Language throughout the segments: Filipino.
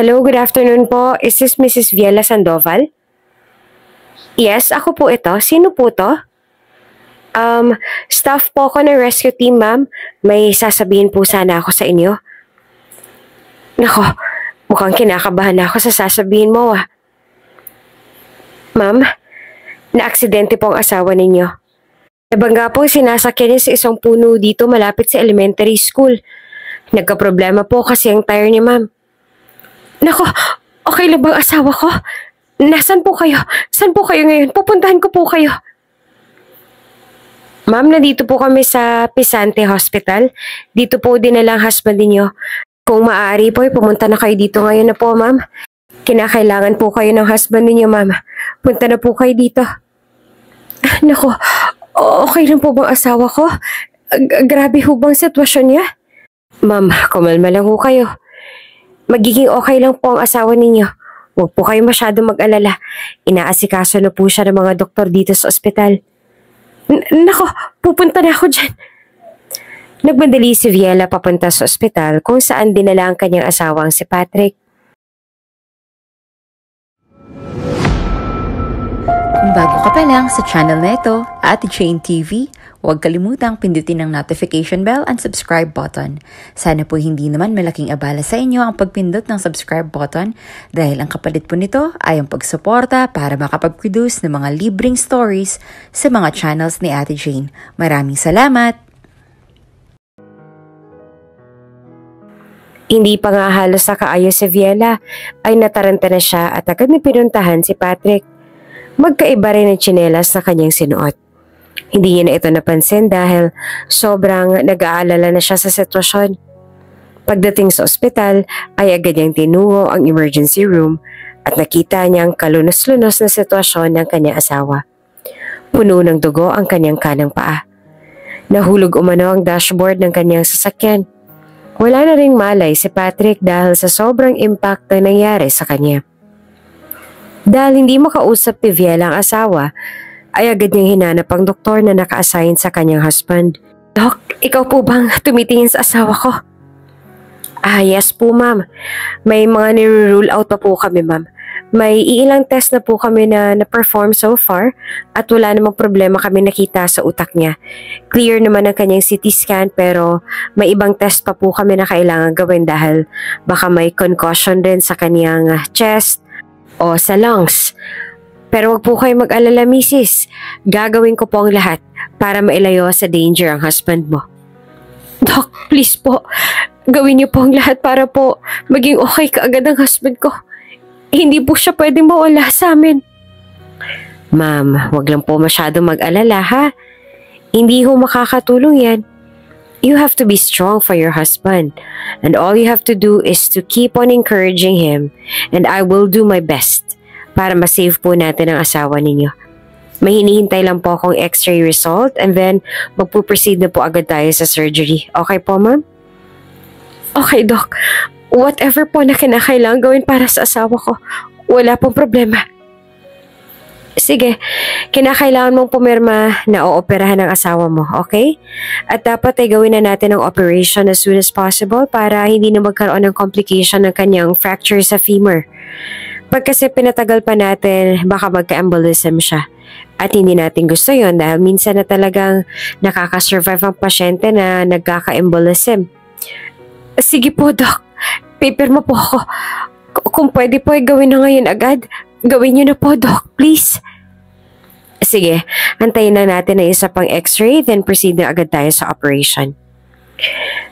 Hello, good afternoon po. Is this Mrs. Viela Sandoval? Yes, ako po ito. Sino po to? Staff po ako ng rescue team, ma'am. May sasabihin po sana ako sa inyo. Nako, mukhang kinakabahan ako sa sasabihin mo, ah. Ma'am, na-aksidente po ang asawa ninyo. Nabangga po sinasakyan niya sa isang puno dito malapit sa elementary school. Nagka-problema po kasi ang tire niya, ma'am. Nako, okay lang bang asawa ko? Nasaan po kayo? Saan po kayo ngayon? Pupuntahan ko po kayo. Ma'am, nandito po kami sa Pisante Hospital. Dito po dinala ang husband ninyo. Kung maaari po, pumunta na kayo dito ngayon na po, ma'am. Kinakailangan po kayo ng husband ninyo, ma'am. Punta na po kayo dito. Nako, okay lang po bang asawa ko? Grabe ho bang sitwasyon niya? Ma'am, kumalma lang ho kayo. Magiging okay lang po ang asawa ninyo. Huwag po kayo masyado mag-alala. Inaasikaso na po siya ng mga doktor dito sa ospital. Nako, pupunta na ako dyan. Nagmadali si Viela papunta sa ospital kung saan dinala ang kanyang asawang si Patrick. Kung bago ka pa lang sa channel na ito, Ate Jane TV, huwag kalimutang pindutin ang notification bell and subscribe button. Sana po hindi naman malaking abala sa inyo ang pagpindot ng subscribe button dahil ang kapalit po nito ay ang pagsuporta para makapag-produce ng mga libreng stories sa mga channels ni Ate Jane. Maraming salamat! Hindi pa nga halos nakaayos si Viela ay nataranta na siya at agad na pinuntahan si Patrick. Magkaiba rin ang tsinelas na kanyang sinuot. Hindi niya na ito napansin dahil sobrang nag-aalala na siya sa sitwasyon. Pagdating sa ospital ay agad niyang tinungo ang emergency room at nakita niyang kalunos-lunos na sitwasyon ng kanyang asawa. Puno ng dugo ang kanyang kanang paa. Nahulog umano ang dashboard ng kanyang sasakyan. Wala na ring malay si Patrick dahil sa sobrang impact na nangyari sa kanya. Dahil hindi makausap ni Viela ang asawa, ay agad niyang hinanap ang doktor na naka-assign sa kanyang husband. Doc, ikaw po bang tumitingin sa asawa ko? Yes po, ma'am. May mga nire-rule out pa po kami, ma'am. May ilang test na po kami na na-perform so far at wala namang problema kami nakita sa utak niya. Clear naman ang kanyang CT scan pero may ibang test pa po kami na kailangan gawin dahil baka may concussion din sa kanyang chest o sa lungs. Pero wag po kayo mag-alala, misis. Gagawin ko po ang lahat para mailayo sa danger ang husband mo. Doc, please po. Gawin niyo po ang lahat para po maging okay kaagad ang husband ko. Hindi po siya pwedeng mawala sa amin. Ma'am, wag lang po masyado mag-alala, ha? Hindi ho makakatulong yan. You have to be strong for your husband. And all you have to do is to keep on encouraging him. And I will do my best para ma-save po natin ang asawa ninyo. May hinihintay lang po akong x-ray result and then magpuproceed na po agad tayo sa surgery. Okay po, ma'am? Okay, Doc. Whatever po na kinakailangan gawin para sa asawa ko, wala pong problema. Sige, kinakailangan mong pumirma na ooperahan ng asawa mo, okay? At dapat ay gawin na natin ang operation as soon as possible para hindi na magkaroon ng complication ng kanyang fracture sa femur. Pag kasi pinatagal pa natin, baka magka-embolism siya. At hindi natin gusto yon dahil minsan na talagang nakaka-survive ang pasyente na nagkaka-embolism. Sige po, Doc. Paper mo po ako. Kung pwede po ay gawin na ngayon agad, gawin niyo na po, Doc. Please. Sige, antayin na natin na isa pang x-ray, then proceed na agad tayo sa operation.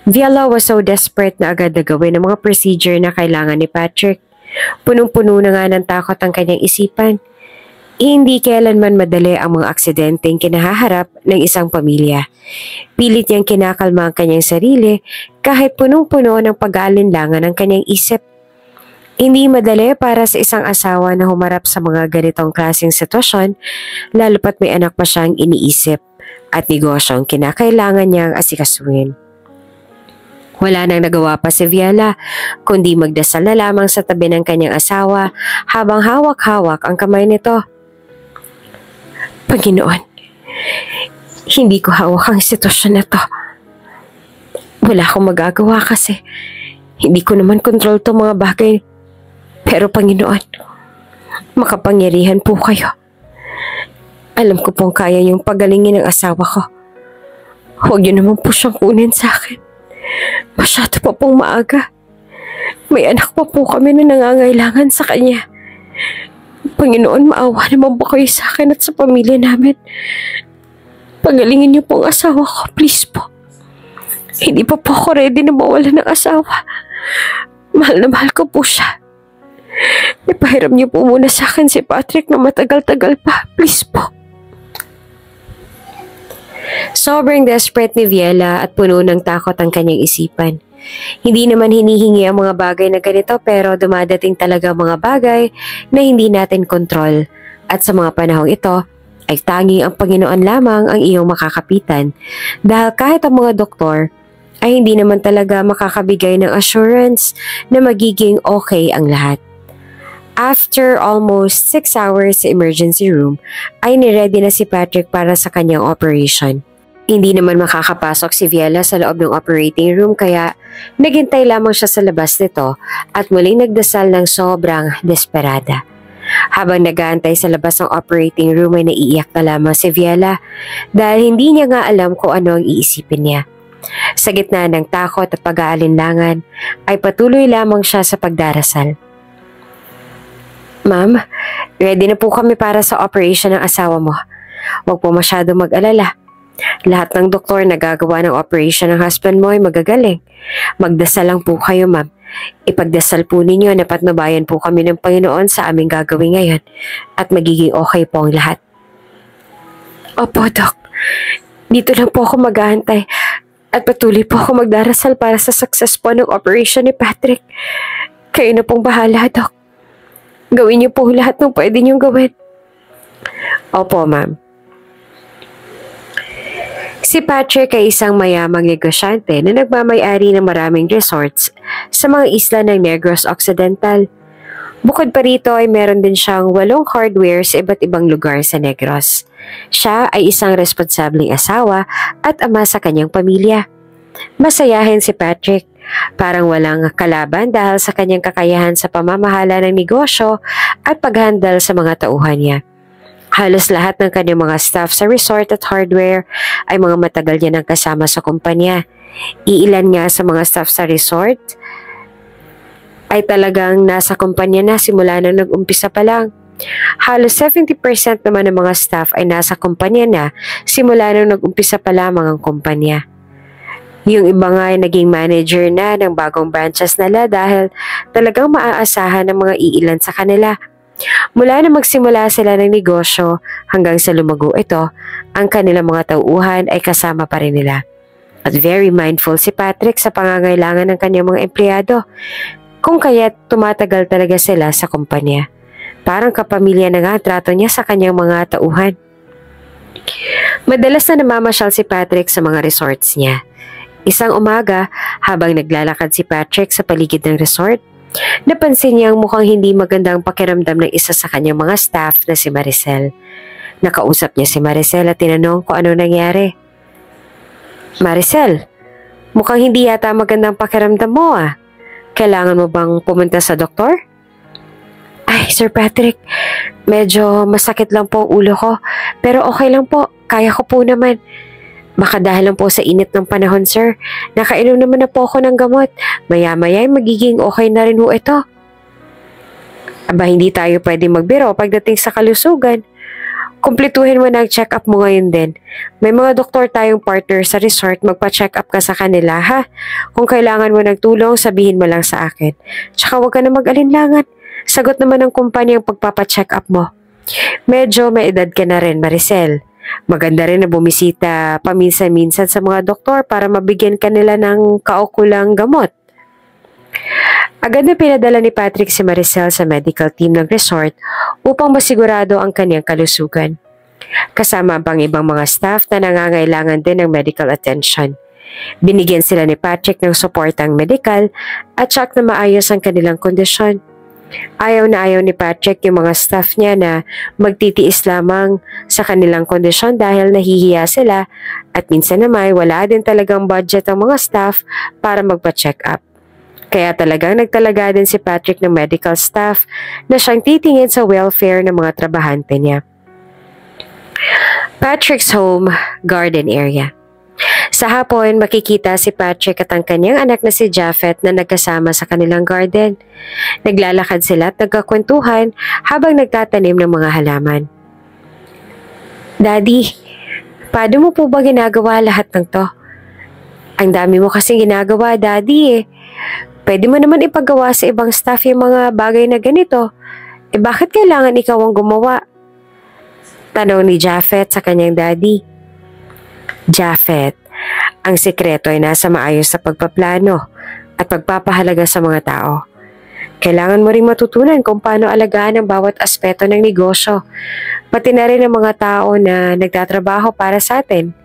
Viela was so desperate na agad na gawin ang mga procedure na kailangan ni Patrick. Punong-puno na nga ng takot ang kanyang isipan. Hindi kailanman madali ang mga aksidenteng kinahaharap ng isang pamilya. Pilit niyang kinakalma ang kanyang sarili kahit punong-puno ng pag-aalinlangan ang kanyang isip. Hindi madali para sa isang asawa na humarap sa mga ganitong klaseng sitwasyon, lalo pat may anak pa siyang iniisip at negosyo ang kinakailangan niyang asikasuhin. Wala nang nagawa pa si Viela, kundi magdasal na lamang sa tabi ng kanyang asawa habang hawak-hawak ang kamay nito. Panginoon, hindi ko hawak ang sitwasyon na to. Wala akong magagawa kasi hindi ko naman kontrol to mga bagay Pero Panginoon, makapangyarihan po kayo. Alam ko pong kaya niyong pagalingin ang asawa ko. Huwag niyo naman po siyang kunin sa akin. Masyado pa pong maaga. May anak pa po kami na nangangailangan sa kanya. Panginoon, maawa naman po kayo sa akin at sa pamilya namin. Pagalingin niyo po ang asawa ko, please po. Hindi pa po ako ready na mawala ng asawa. Mahal na mahal ko po siya. Ipahiram niyo po muna sa akin si Patrick na matagal-tagal pa, please po. Sobrang desperate ni Viela at puno ng takot ang kanyang isipan. Hindi naman hinihingi ang mga bagay na ganito pero dumadating talaga mga bagay na hindi natin kontrol. At sa mga panahong ito, ay tanging ang Panginoon lamang ang iyong makakapitan. Dahil kahit ang mga doktor ay hindi naman talaga makakabigay ng assurance na magiging okay ang lahat. After almost 6 hours sa emergency room, ay niready na si Patrick para sa kanyang operation. Hindi naman makakapasok si Viela sa loob ng operating room kaya naghintay lamang siya sa labas nito at muling nagdasal ng sobrang desperada. Habang nag-aantay sa labas ng operating room ay naiiyak na lamang si Viela dahil hindi niya nga alam kung ano ang iisipin niya. Sa gitna ng takot at pag-aalinlangan ay patuloy lamang siya sa pagdarasal. Ma'am, ready na po kami para sa operation ng asawa mo. Huwag po masyado mag-alala. Lahat ng doktor na gagawa ng operation ng husband mo ay magagaling. Magdasal lang po kayo, ma'am. Ipagdasal po ninyo na patnubayan po kami ng Panginoon sa aming gagawin ngayon at magiging okay po ang lahat. Opo, Dok. Dito lang po ako maghahantay at patuloy po ako magdarasal para sa success po ng operation ni Patrick. Kayo na pong bahala, Dok. Gawin niyo po lahat ng pwede niyong gawin. Opo, ma'am. Si Patrick ay isang mayamang negosyante na nagmamay-ari ng maraming resorts sa mga isla ng Negros Occidental. Bukod pa rito ay meron din siyang 8 hardware sa iba't ibang lugar sa Negros. Siya ay isang responsableng asawa at ama sa kanyang pamilya. Masayahin si Patrick. Parang walang kalaban dahil sa kanyang kakayahan sa pamamahala ng negosyo at paghandal sa mga tauhan niya. Halos lahat ng kanyang mga staff sa resort at hardware ay mga matagal niya nang kasama sa kumpanya. Iilan nga sa mga staff sa resort ay talagang nasa kumpanya na simula nang nag-umpisa pa lang. Halos 70% naman ng mga staff ay nasa kumpanya na simula nang nag-umpisa pa lamang ang kumpanya. Yung iba nga ay naging manager na ng bagong branches nila dahil talagang maaasahan ng mga iilan sa kanila. Mula na magsimula sila ng negosyo hanggang sa lumago ito, ang kanilang mga tauhan ay kasama pa rin nila. At very mindful si Patrick sa pangangailangan ng kanyang mga empleyado, kung kaya tumatagal talaga sila sa kumpanya. Parang kapamilya na nga trato niya sa kanyang mga tauhan. Madalas na namamasyal si Patrick sa mga resorts niya. Isang umaga, habang naglalakad si Patrick sa paligid ng resort, napansin niyang mukhang hindi magandang pakiramdam ng isa sa kanyang mga staff na si Maricel. Nakausap niya si Maricel at tinanong kung ano nangyari. Maricel, mukhang hindi yata magandang pakiramdam mo ah. Kailangan mo bang pumunta sa doktor? Ay, Sir Patrick, medyo masakit lang po ang ulo ko. Pero okay lang po, kaya ko po naman. Baka dahil lang po sa init ng panahon, sir. Nakainom naman na po ako ng gamot. Maya-maya ay magiging okay na rin ho ito. Aba, hindi tayo pwede magbiro pagdating sa kalusugan. Kumpletuhin mo na ang check-up mo ngayon din. May mga doktor tayong partner sa resort, magpa-check up ka sa kanila, ha? Kung kailangan mo ng tulong, sabihin mo lang sa akin. Tsaka huwag ka na mag-alinlangan. Sagot naman ng kumpanya ang pagpapa-check up mo. Medyo may edad ka na rin, Maricel. Maganda rin na bumisita paminsan-minsan sa mga doktor para mabigyan ka nila ng kaukulang gamot. Agad na pinadala ni Patrick si Maricel sa medical team ng resort upang masigurado ang kanyang kalusugan. Kasama pang ibang mga staff na nangangailangan din ng medical attention. Binigyan sila ni Patrick ng suportang medical at check na maayos ang kanilang kondisyon. Ayaw na ayaw ni Patrick yung mga staff niya na magtitiis lamang sa kanilang kondisyon dahil nahihiya sila at minsan naman wala din talagang budget ang mga staff para magpa-check up. Kaya talagang nagtalaga din si Patrick ng medical staff na siyang titingin sa welfare ng mga trabahante niya. Patrick's home, garden area. Sa hapon, makikita si Patrick at ang kanyang anak na si Japheth na nagkasama sa kanilang garden. Naglalakad sila at nagkakwentuhan habang nagtatanim ng mga halaman. Daddy, paano mo po ba ginagawa lahat ng to? Ang dami mo kasing ginagawa, Daddy eh. Pwede mo naman ipagawa sa ibang staff yung mga bagay na ganito. Bakit kailangan ikaw ang gumawa? Tanong ni Japheth sa kanyang daddy. Japheth, ang sikreto ay nasa maayos sa pagpaplano at pagpapahalaga sa mga tao. Kailangan mo ring matutunan kung paano alagaan ang bawat aspeto ng negosyo, pati na rin ang mga tao na nagtatrabaho para sa atin.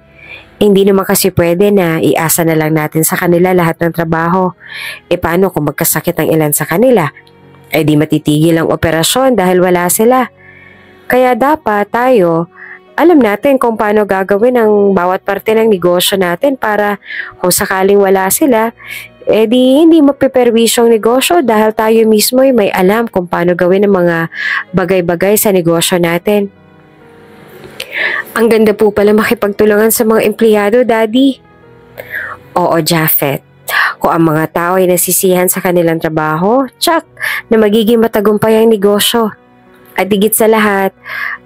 Hindi naman kasi pwede na iasa na lang natin sa kanila lahat ng trabaho. Paano kung magkasakit ang ilan sa kanila? Di matitigil ang operasyon dahil wala sila. Kaya dapat tayo, alam natin kung paano gagawin ang bawat parte ng negosyo natin para kung sakaling wala sila, di hindi mapiperwisyong negosyo dahil tayo mismo ay may alam kung paano gawin ang mga bagay-bagay sa negosyo natin. Ang ganda po pala makipagtulungan sa mga empleyado, Daddy. Oo, Japheth. Kung ang mga tao ay nasisiyahan sa kanilang trabaho, tsak na magiging matagumpay ang negosyo. At higit sa lahat,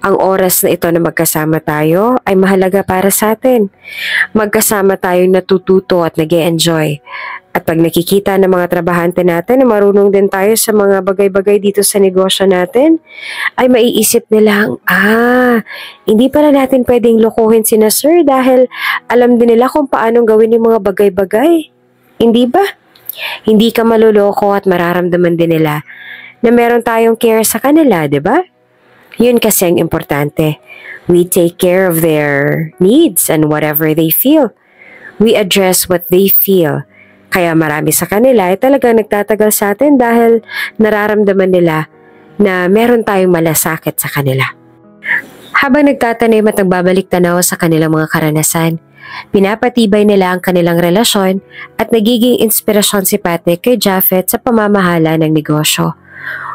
ang oras na ito na magkasama tayo ay mahalaga para sa atin. Magkasama tayong natututo at nag-e-enjoy. At pag nakikita ng mga trabahante natin na marunong din tayo sa mga bagay-bagay dito sa negosyo natin, ay maiisip nilang, hindi pala natin pwedeng lokohin sina sir dahil alam din nila kung paanong gawin yung mga bagay-bagay. Hindi ba? Hindi ka maluloko at mararamdaman din nila na meron tayong care sa kanila, di ba? Yun kasi ang importante. We take care of their needs and whatever they feel. We address what they feel. Kaya marami sa kanila ay talagang nagtatagal sa atin dahil nararamdaman nila na meron tayong malasakit sa kanila. Habang nagtatanim at nagbabalik tanaw sa kanilang mga karanasan, pinapatibay nila ang kanilang relasyon at nagiging inspirasyon si Patrick kay Japheth sa pamamahala ng negosyo.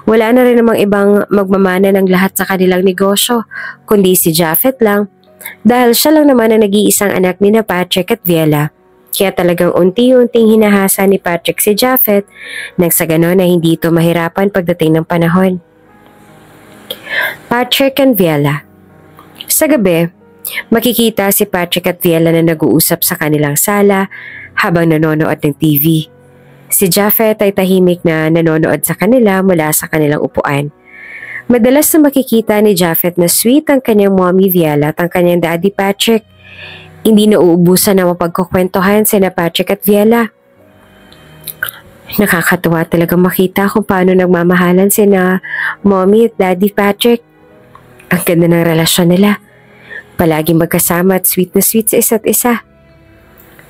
Wala na rin namang ibang magmamana ng lahat sa kanilang negosyo, kundi si Japheth lang, dahil siya lang naman ang nag-iisang anak ni na Patrick at Viela. Kaya talagang unti-unting hinahasa ni Patrick si Japheth nang sa ganon na hindi ito mahirapan pagdating ng panahon. Patrick and Viela. Sa gabi, makikita si Patrick at Viela na nag-uusap sa kanilang sala habang nanonood ng TV. Si Japheth ay tahimik na nanonood sa kanila mula sa kanilang upuan. Madalas na makikita ni Japheth na sweet ang kanyang mommy Viela at ang kanyang daddy Patrick. Hindi na uubusan na mapagkukwentuhan sina Patrick at Viela. Nakakatuwa talagang makita kung paano nagmamahalan sina mommy at daddy Patrick. Ang ganda ng relasyon nila. Palaging magkasama at sweet na sweet sa isa't isa.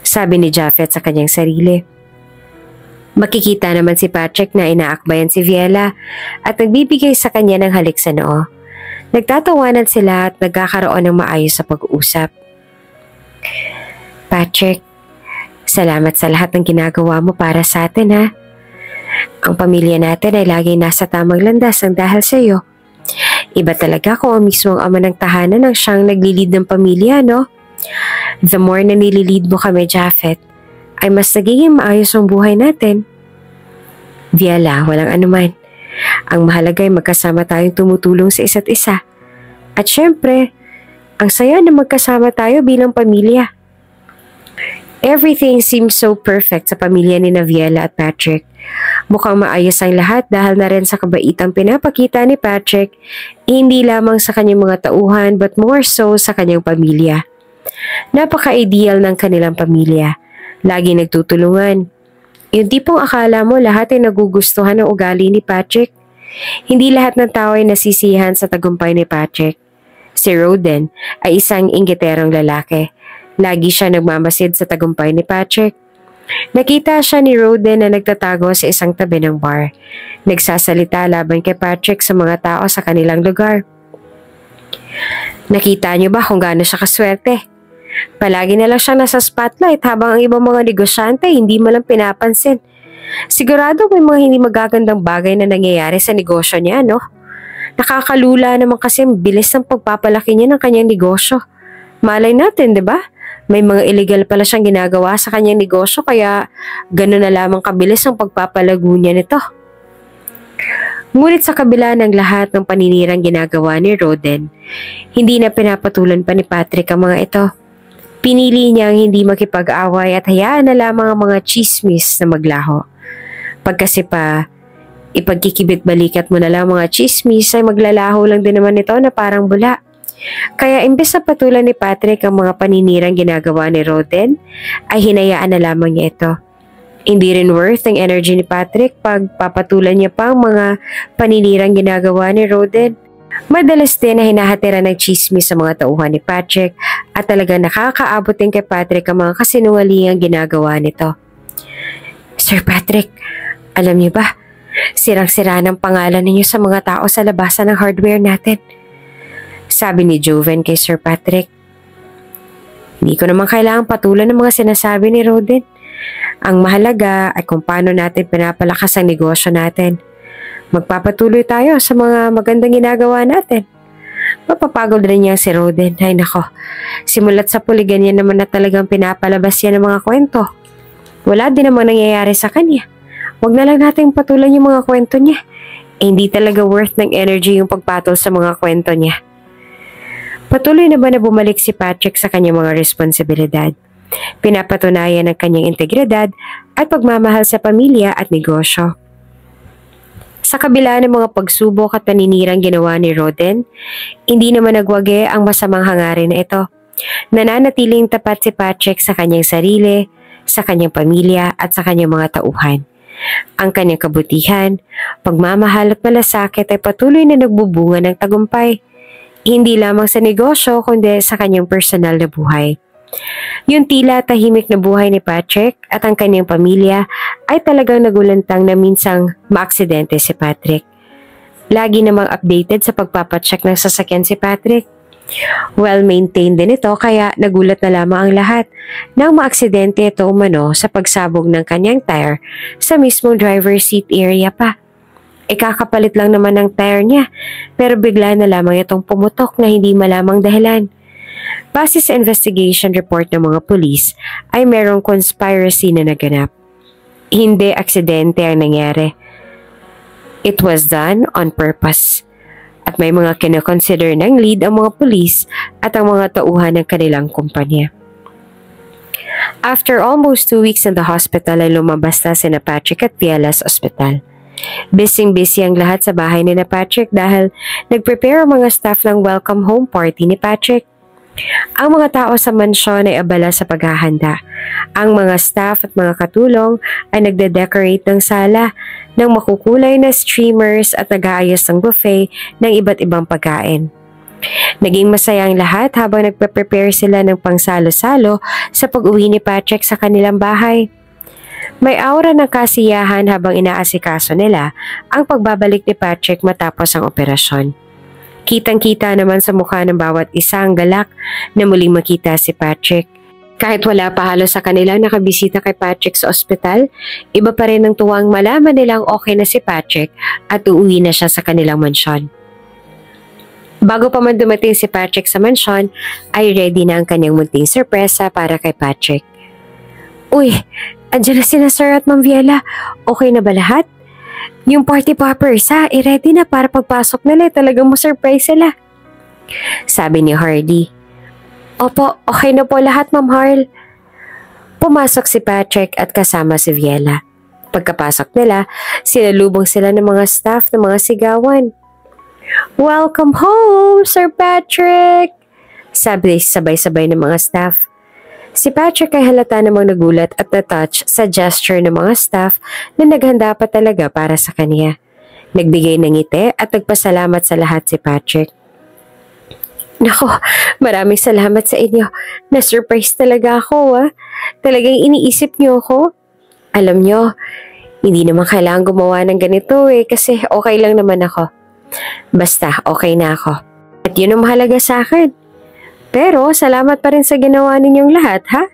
Sabi ni Japheth sa kanyang sarili. Makikita naman si Patrick na inaakbayan si Viela at nagbibigay sa kanya ng halik sa noo. Nagtatawanan sila at nagkakaroon ng maayos sa pag-uusap. Patrick, salamat sa lahat ng ginagawa mo para sa atin ha. Ang pamilya natin ay laging nasa tamang landas ang dahil sa iyo. Iba talaga kung ang mismong ama ng tahanan ang siyang naglilid ng pamilya, no? The more na nililid mo kami, Japheth, ay mas nagiging maayos ang buhay natin. Viela, walang anuman. Ang mahalaga ay magkasama tayong tumutulong sa isa't isa. At syempre, ang saya na magkasama tayo bilang pamilya. Everything seems so perfect sa pamilya ni Viela at Patrick. Mukhang maayos ang lahat dahil na rin sa kabaitang pinapakita ni Patrick, hindi lamang sa kanyang mga tauhan but more so sa kanyang pamilya. Napaka-ideal ng kanilang pamilya. Lagi nagtutulungan. Yung tipong akala mo lahat ay nagugustuhan ng ugali ni Patrick. Hindi lahat ng tao ay nasisiyahan sa tagumpay ni Patrick. Si Roden ay isang inggiterong lalaki. Lagi siya nagmamasid sa tagumpay ni Patrick. Nakita siya ni Roden na nagtatago sa isang tabi ng bar. Nagsasalita laban kay Patrick sa mga tao sa kanilang lugar. Nakita niyo ba kung gaano siya kaswerte? Palagi na lang siya nasa spotlight habang ang ibang mga negosyante hindi mo lang pinapansin. Sigurado may mga hindi magagandang bagay na nangyayari sa negosyo niya, no? Nakakalula naman kasi ang bilis ng pagpapalaki niya ng kanyang negosyo. Malay natin, di ba? May mga illegal pala siyang ginagawa sa kanyang negosyo kaya gano'n na lamang kabilis ang pagpapalago niya nito. Ngunit sa kabila ng lahat ng paninirang ginagawa ni Roden, hindi na pinapatulan pa ni Patrick ang mga ito. Pinili niyang hindi makipag-away at hayaan na lamang ang mga chismis na maglaho. Pagkasi pa, ipagkikibit-balikat mo na lang mga chismis ay maglalaho lang din naman ito na parang bula. Kaya imbes na patulan ni Patrick ang mga paninirang ginagawa ni Roden, ay hinayaan na lamang niya ito. Hindi rin worth ang energy ni Patrick pag papatulan niya pa ang mga paninirang ginagawa ni Roden. Madalas din na hinahatira ng chismis sa mga tauhan ni Patrick at talaga nakakaabot din kay Patrick ang mga kasinungalingang ginagawa nito. Sir Patrick, alam niyo ba, sirang-sira ng pangalan ninyo sa mga tao sa labasan ng hardware natin. Sabi ni Joven kay Sir Patrick. Hindi ko naman kailangang patulan ng mga sinasabi ni Roden. Ang mahalaga ay kung paano natin pinapalakas ang negosyo natin. Magpapatuloy tayo sa mga magandang ginagawa natin. Mapapagod rin niya si Roden. Ay nako, simulat sa puligan niya naman na talagang pinapalabas yan ng mga kwento. Wala din namang nangyayari sa kanya. Huwag na lang natin patulan yung mga kwento niya. Hindi talaga worth ng energy yung pagpatol sa mga kwento niya. Patuloy na ba na bumalik si Patrick sa kanyang mga responsibilidad? Pinapatunayan ang kanyang integridad at pagmamahal sa pamilya at negosyo. Sa kabila ng mga pagsubok at paninirang ginawa ni Roden, hindi naman nagwagi ang masamang hangarin na ito. Nananatiling tapat si Patrick sa kanyang sarili, sa kanyang pamilya at sa kanyang mga tauhan. Ang kanyang kabutihan, pagmamahal at malasakit ay patuloy na nagbubunga ng tagumpay. Hindi lamang sa negosyo kundi sa kanyang personal na buhay. Yung tila tahimik na buhay ni Patrick at ang kanyang pamilya ay talagang nagulantang na minsang maaksidente si Patrick. Lagi namang updated sa pagpapacheck ng sasakyan si Patrick. Well-maintained din ito kaya nagulat na lamang ang lahat nang maaksidente ito umano sa pagsabog ng kanyang tire sa mismong driver's seat area pa. Ikakapalit lang naman ng tire niya pero bigla na lamang itong pumutok na hindi malamang dahilan. Base sa investigation report ng mga pulis ay merong conspiracy na naganap. Hindi aksidente ang nangyari. It was done on purpose. At may mga kinoconsider ng lead ang mga pulis at ang mga tauhan ng kanilang kumpanya. After almost 2 weeks in the hospital ay lumabas na sina Patrick at Viela sa ospital. Busy-busy ang lahat sa bahay ni na Patrick dahil nag-prepare ang mga staff ng welcome home party ni Patrick. Ang mga tao sa mansyon ay abala sa paghahanda. Ang mga staff at mga katulong ay nagde-decorate ng sala ng makukulay na streamers at nag-aayos ng buffet ng iba't ibang pagkain. Naging masaya ang lahat habang nagpe-prepare sila ng pangsalo-salo sa pag-uwi ni Patrick sa kanilang bahay. May aura ng kasiyahan habang inaasikaso nila ang pagbabalik ni Patrick matapos ang operasyon. Kitang-kita naman sa mukha ng bawat isa ang galak na muling makita si Patrick. Kahit wala pa halos sa kanila nakabisita kay Patrick sa ospital, iba pa rin ang tuwang malaman nilang okay na si Patrick at uuwi na siya sa kanilang mansyon. Bago pa man dumating si Patrick sa mansyon, ay ready na ang kanyang munting sorpresa para kay Patrick. Uy, andyan na sila Sir at Ma'am Viela. Okay na ba lahat? Yung party poppers ready na para pagpasok nila talagang mo-surprise sila. Sabi ni Hardy. Opo, okay na po lahat Ma'am Harl. Pumasok si Patrick at kasama si Viela. Pagkapasok nila, sinalubong sila ng mga staff ng mga sigawan. Welcome home, Sir Patrick! Sabi sabay-sabay ng mga staff. Si Patrick ay halata namang nagulat at na-touch sa gesture ng mga staff na naghanda pa talaga para sa kanya. Nagbigay ng ngiti at nagpasalamat sa lahat si Patrick. Nako, maraming salamat sa inyo. Na-surprise talaga ako Talagang iniisip niyo ako. Alam niyo, hindi naman kailangan gumawa ng ganito kasi okay lang naman ako. Basta okay na ako. At yun ang mahalaga sa akin. Pero salamat pa rin sa ginawa ninyong lahat, ha?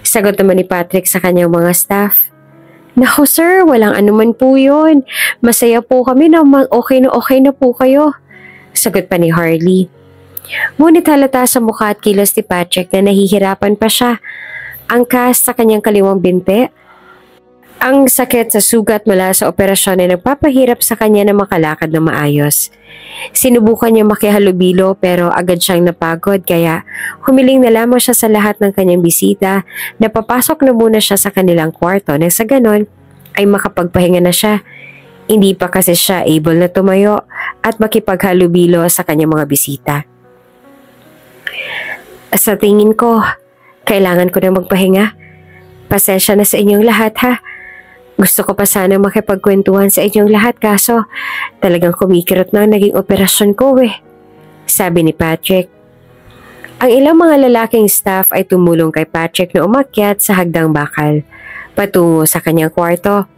Sagot naman ni Patrick sa kanyang mga staff. Naku sir, walang anuman po yun. Masaya po kami na okay na po kayo. Sagot pa ni Harley. Ngunit halata sa mukha at kilos ni Patrick na nahihirapan pa siya. Ang cast sa kanyang kaliwang binti. Ang sakit sa sugat mula sa operasyon ay nagpapahirap sa kanya na makalakad na maayos. Sinubukan niya makihalubilo pero agad siyang napagod kaya humiling na lamang siya sa lahat ng kanyang bisita na papasok na muna siya sa kanilang kwarto nang sa ganon ay makapagpahinga na siya. Hindi pa kasi siya able na tumayo at makipaghalubilo sa kanyang mga bisita. Sa tingin ko, kailangan ko na magpahinga. Pasensya na sa inyong lahat ha. Gusto ko pa sana makipagkwentuhan sa inyong lahat kaso talagang kumikirot na ang naging operasyon ko sabi ni Patrick. Ang ilang mga lalaking staff ay tumulong kay Patrick na umakyat sa hagdang bakal patungo sa kanyang kwarto.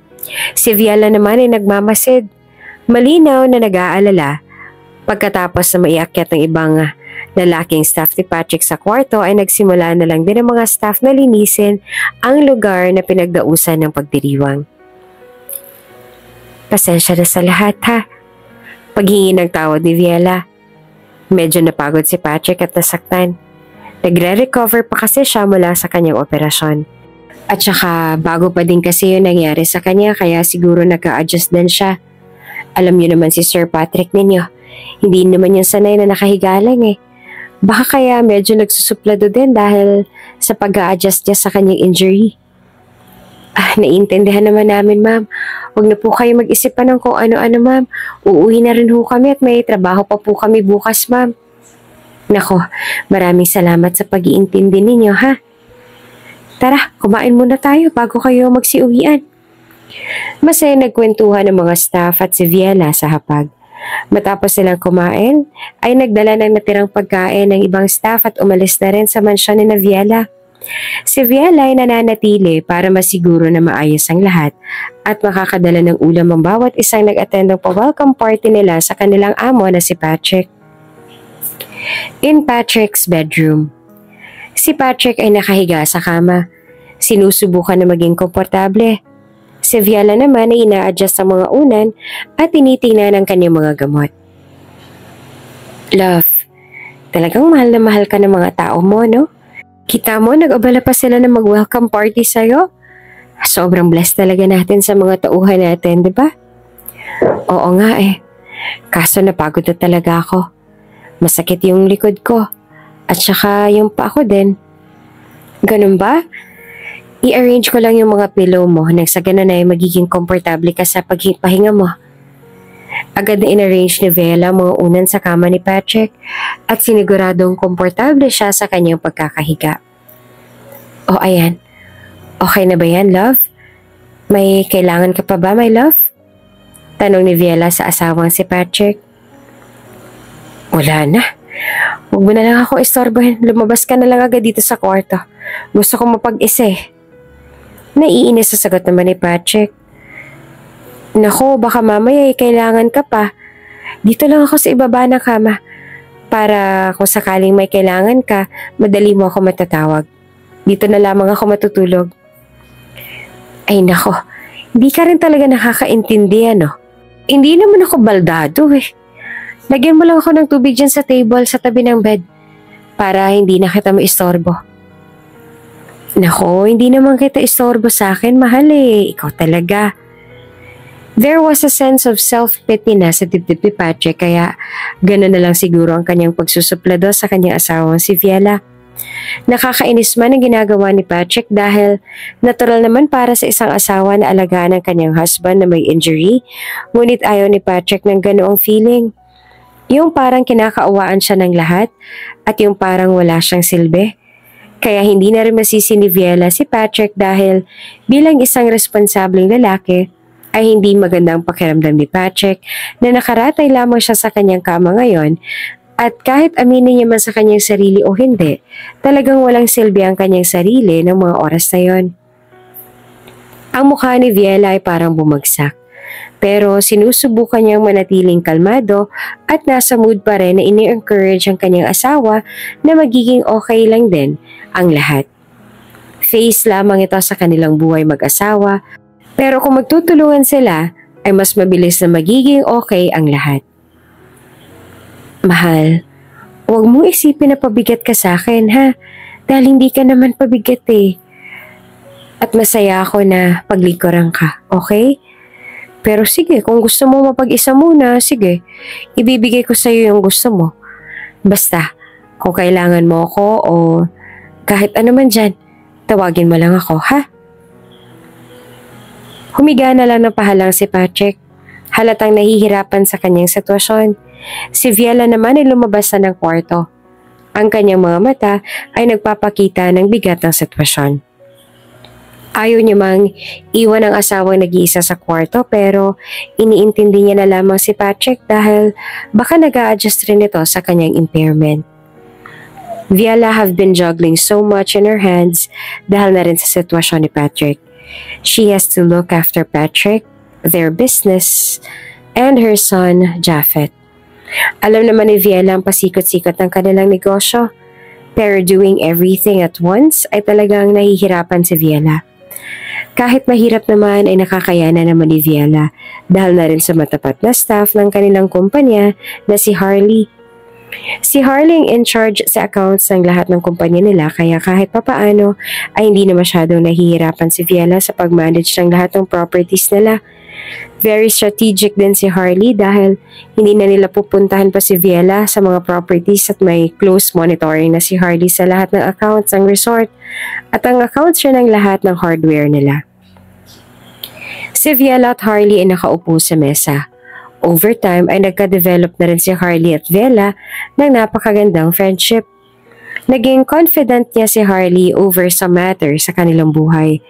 Si Viela naman ay nagmamasid. Malinaw na nag-aalala. Pagkatapos na maiakyat ng ibang lalaking staff ni Patrick sa kwarto ay nagsimula na lang din ang mga staff na linisin ang lugar na pinagdausan ng pagdiriwang. Pasensya na sa lahat ha. Paghingi ng tawad ni Viela. Medyo napagod si Patrick at nasaktan. Nagre-recover pa kasi siya mula sa kanyang operasyon. At saka bago pa din kasi yun nangyari sa kanya kaya siguro nagka-adjust din siya. Alam niyo naman si Sir Patrick ninyo. Hindi naman yung sanay na nakahiga lang Baka kaya medyo nagsusuplado din dahil sa pag-a-adjust niya sa kanyang injury. Naiintindihan naman namin ma'am. Huwag na po kayo mag-isip pa ng kung ano-ano ma'am. Uuwi na rin ho kami at may trabaho pa po kami bukas ma'am. Nako, maraming salamat sa pag-iintindi ninyo ha. Tara, kumain muna tayo bago kayo magsiuwian. Masaya nagkwentuhan ng mga staff at si Viela sa hapag. Matapos silang kumain, ay nagdala ng natirang pagkain ng ibang staff at umalis na rin sa mansyon ni Viela. Si Viela ay nananatili para masiguro na maayos ang lahat at makakadala ng ulam ang bawat isang nag-attend ng pa-welcome party nila sa kanilang amo na si Patrick. In Patrick's bedroom, si Patrick ay nakahiga sa kama. Sinusubukan na maging komportable. Si Viela naman ay ina-adjust sa mga unan at tinitingnan ang kanyang mga gamot. Love, talagang mahal na mahal ka ng mga tao mo, no? Kita mo, nag-abala pa sila na mag-welcome party sa'yo. Sobrang blessed talaga natin sa mga tauhan natin, di ba? Oo nga Kaso napagod na talaga ako. Masakit yung likod ko. At saka yung pa ako din. Ganun ba? I-arrange ko lang yung mga pillow mo nang sa ganun ay magiging komportable ka sa pagpahinga mo. Agad na in-arrange ni Viela mga unan sa kama ni Patrick at siniguradong komportable siya sa kanyang pagkakahiga. O ayan, okay na ba yan, love? May kailangan ka pa ba, my love? Tanong ni Viela sa asawang si Patrick. Wala na. Huwag mo na lang ako istorbohin. Lumabas ka na lang agad dito sa kwarto. Gusto ko mapag-isa Naiinis sa sagot naman ni Patrick. Nako, baka mamaya kailangan ka pa. Dito lang ako sa ibaba ng kama. Para kung sakaling may kailangan ka, madali mo ako matatawag. Dito na lamang ako matutulog. Ay nako, hindi ka rin talaga nakakaintindi Hindi naman ako baldado Lagyan mo lang ako ng tubig dyan sa table sa tabi ng bed. Para hindi na kita maistorbo. Nako, hindi naman kita istorbo sa akin, mahal Ikaw talaga. There was a sense of self-pity na sa dibdib ni Patrick kaya gano'n na lang siguro ang kanyang pagsusuplado sa kanyang asawang si Viela. Nakakainis man ang ginagawa ni Patrick dahil natural naman para sa isang asawa na alagaan ang kanyang husband na may injury, ngunit ayaw ni Patrick ng ganoong feeling. Yung parang kinakaawaan siya ng lahat at yung parang wala siyang silbi. Kaya hindi na rin masisi ni Viela si Patrick dahil bilang isang responsableng lalaki, ay hindi magandang pakiramdam ni Patrick na nakaratay lamang siya sa kanyang kama ngayon at kahit aminin niya man sa kanyang sarili o hindi, talagang walang silbi ang kanyang sarili ng mga oras na yon. Ang mukha ni Viela ay parang bumagsak pero sinusubukan niyang manatiling kalmado at nasa mood pa rin na ini-encourage ang kanyang asawa na magiging okay lang din ang lahat. Phase lamang ito sa kanilang buhay mag-asawa Pero kung magtutulungan sila, ay mas mabilis na magiging okay ang lahat. Mahal, huwag mong isipin na pabigat ka sa akin ha, dahil hindi ka naman pabigat eh. At masaya ako na paglikuran ka, okay? Pero sige, kung gusto mo mapag-isa muna, sige, ibibigay ko sa'yo yung gusto mo. Basta, kung kailangan mo ako o kahit ano man dyan, tawagin mo lang ako, ha? Humiga na lang ng pahalang si Patrick. Halatang nahihirapan sa kanyang sitwasyon. Si Viela naman ay lumabas na ng kwarto. Ang kanyang mga mata ay nagpapakita ng bigat ng sitwasyon. Ayaw niya mang iwan ang asawang nag-iisa sa kwarto pero iniintindi niya na lamang si Patrick dahil baka nag-a-adjust rin ito sa kanyang impairment. Viela have been juggling so much in her hands dahil na rin sa sitwasyon ni Patrick. She has to look after Patrick, their business, and her son, Japhet. Alam naman ni Viela ang pasikot-sikot ng kanilang negosyo, pero doing everything at once ay talagang nahihirapan si Viela. Kahit mahirap naman ay nakakayanan naman ni Viela dahil na rin sa matapat na staff ng kanilang kumpanya na si Harley. Si Harley ang in charge sa accounts ng lahat ng kumpanya nila kaya kahit papaano ay hindi na masyadong nahihirapan si Viela sa pag-manage ng lahat ng properties nila. Very strategic din si Harley dahil hindi na nila pupuntahan pa si Viela sa mga properties at may close monitoring na si Harley sa lahat ng accounts ng resort at ang accounts rin ng lahat ng hardware nila. Si Viela at Harley ay nakaupo sa mesa. Over time ay nagka-develop na rin si Harley at Viela ng napakagandang friendship. Naging confident niya si Harley over sa matter sa kanilang buhay.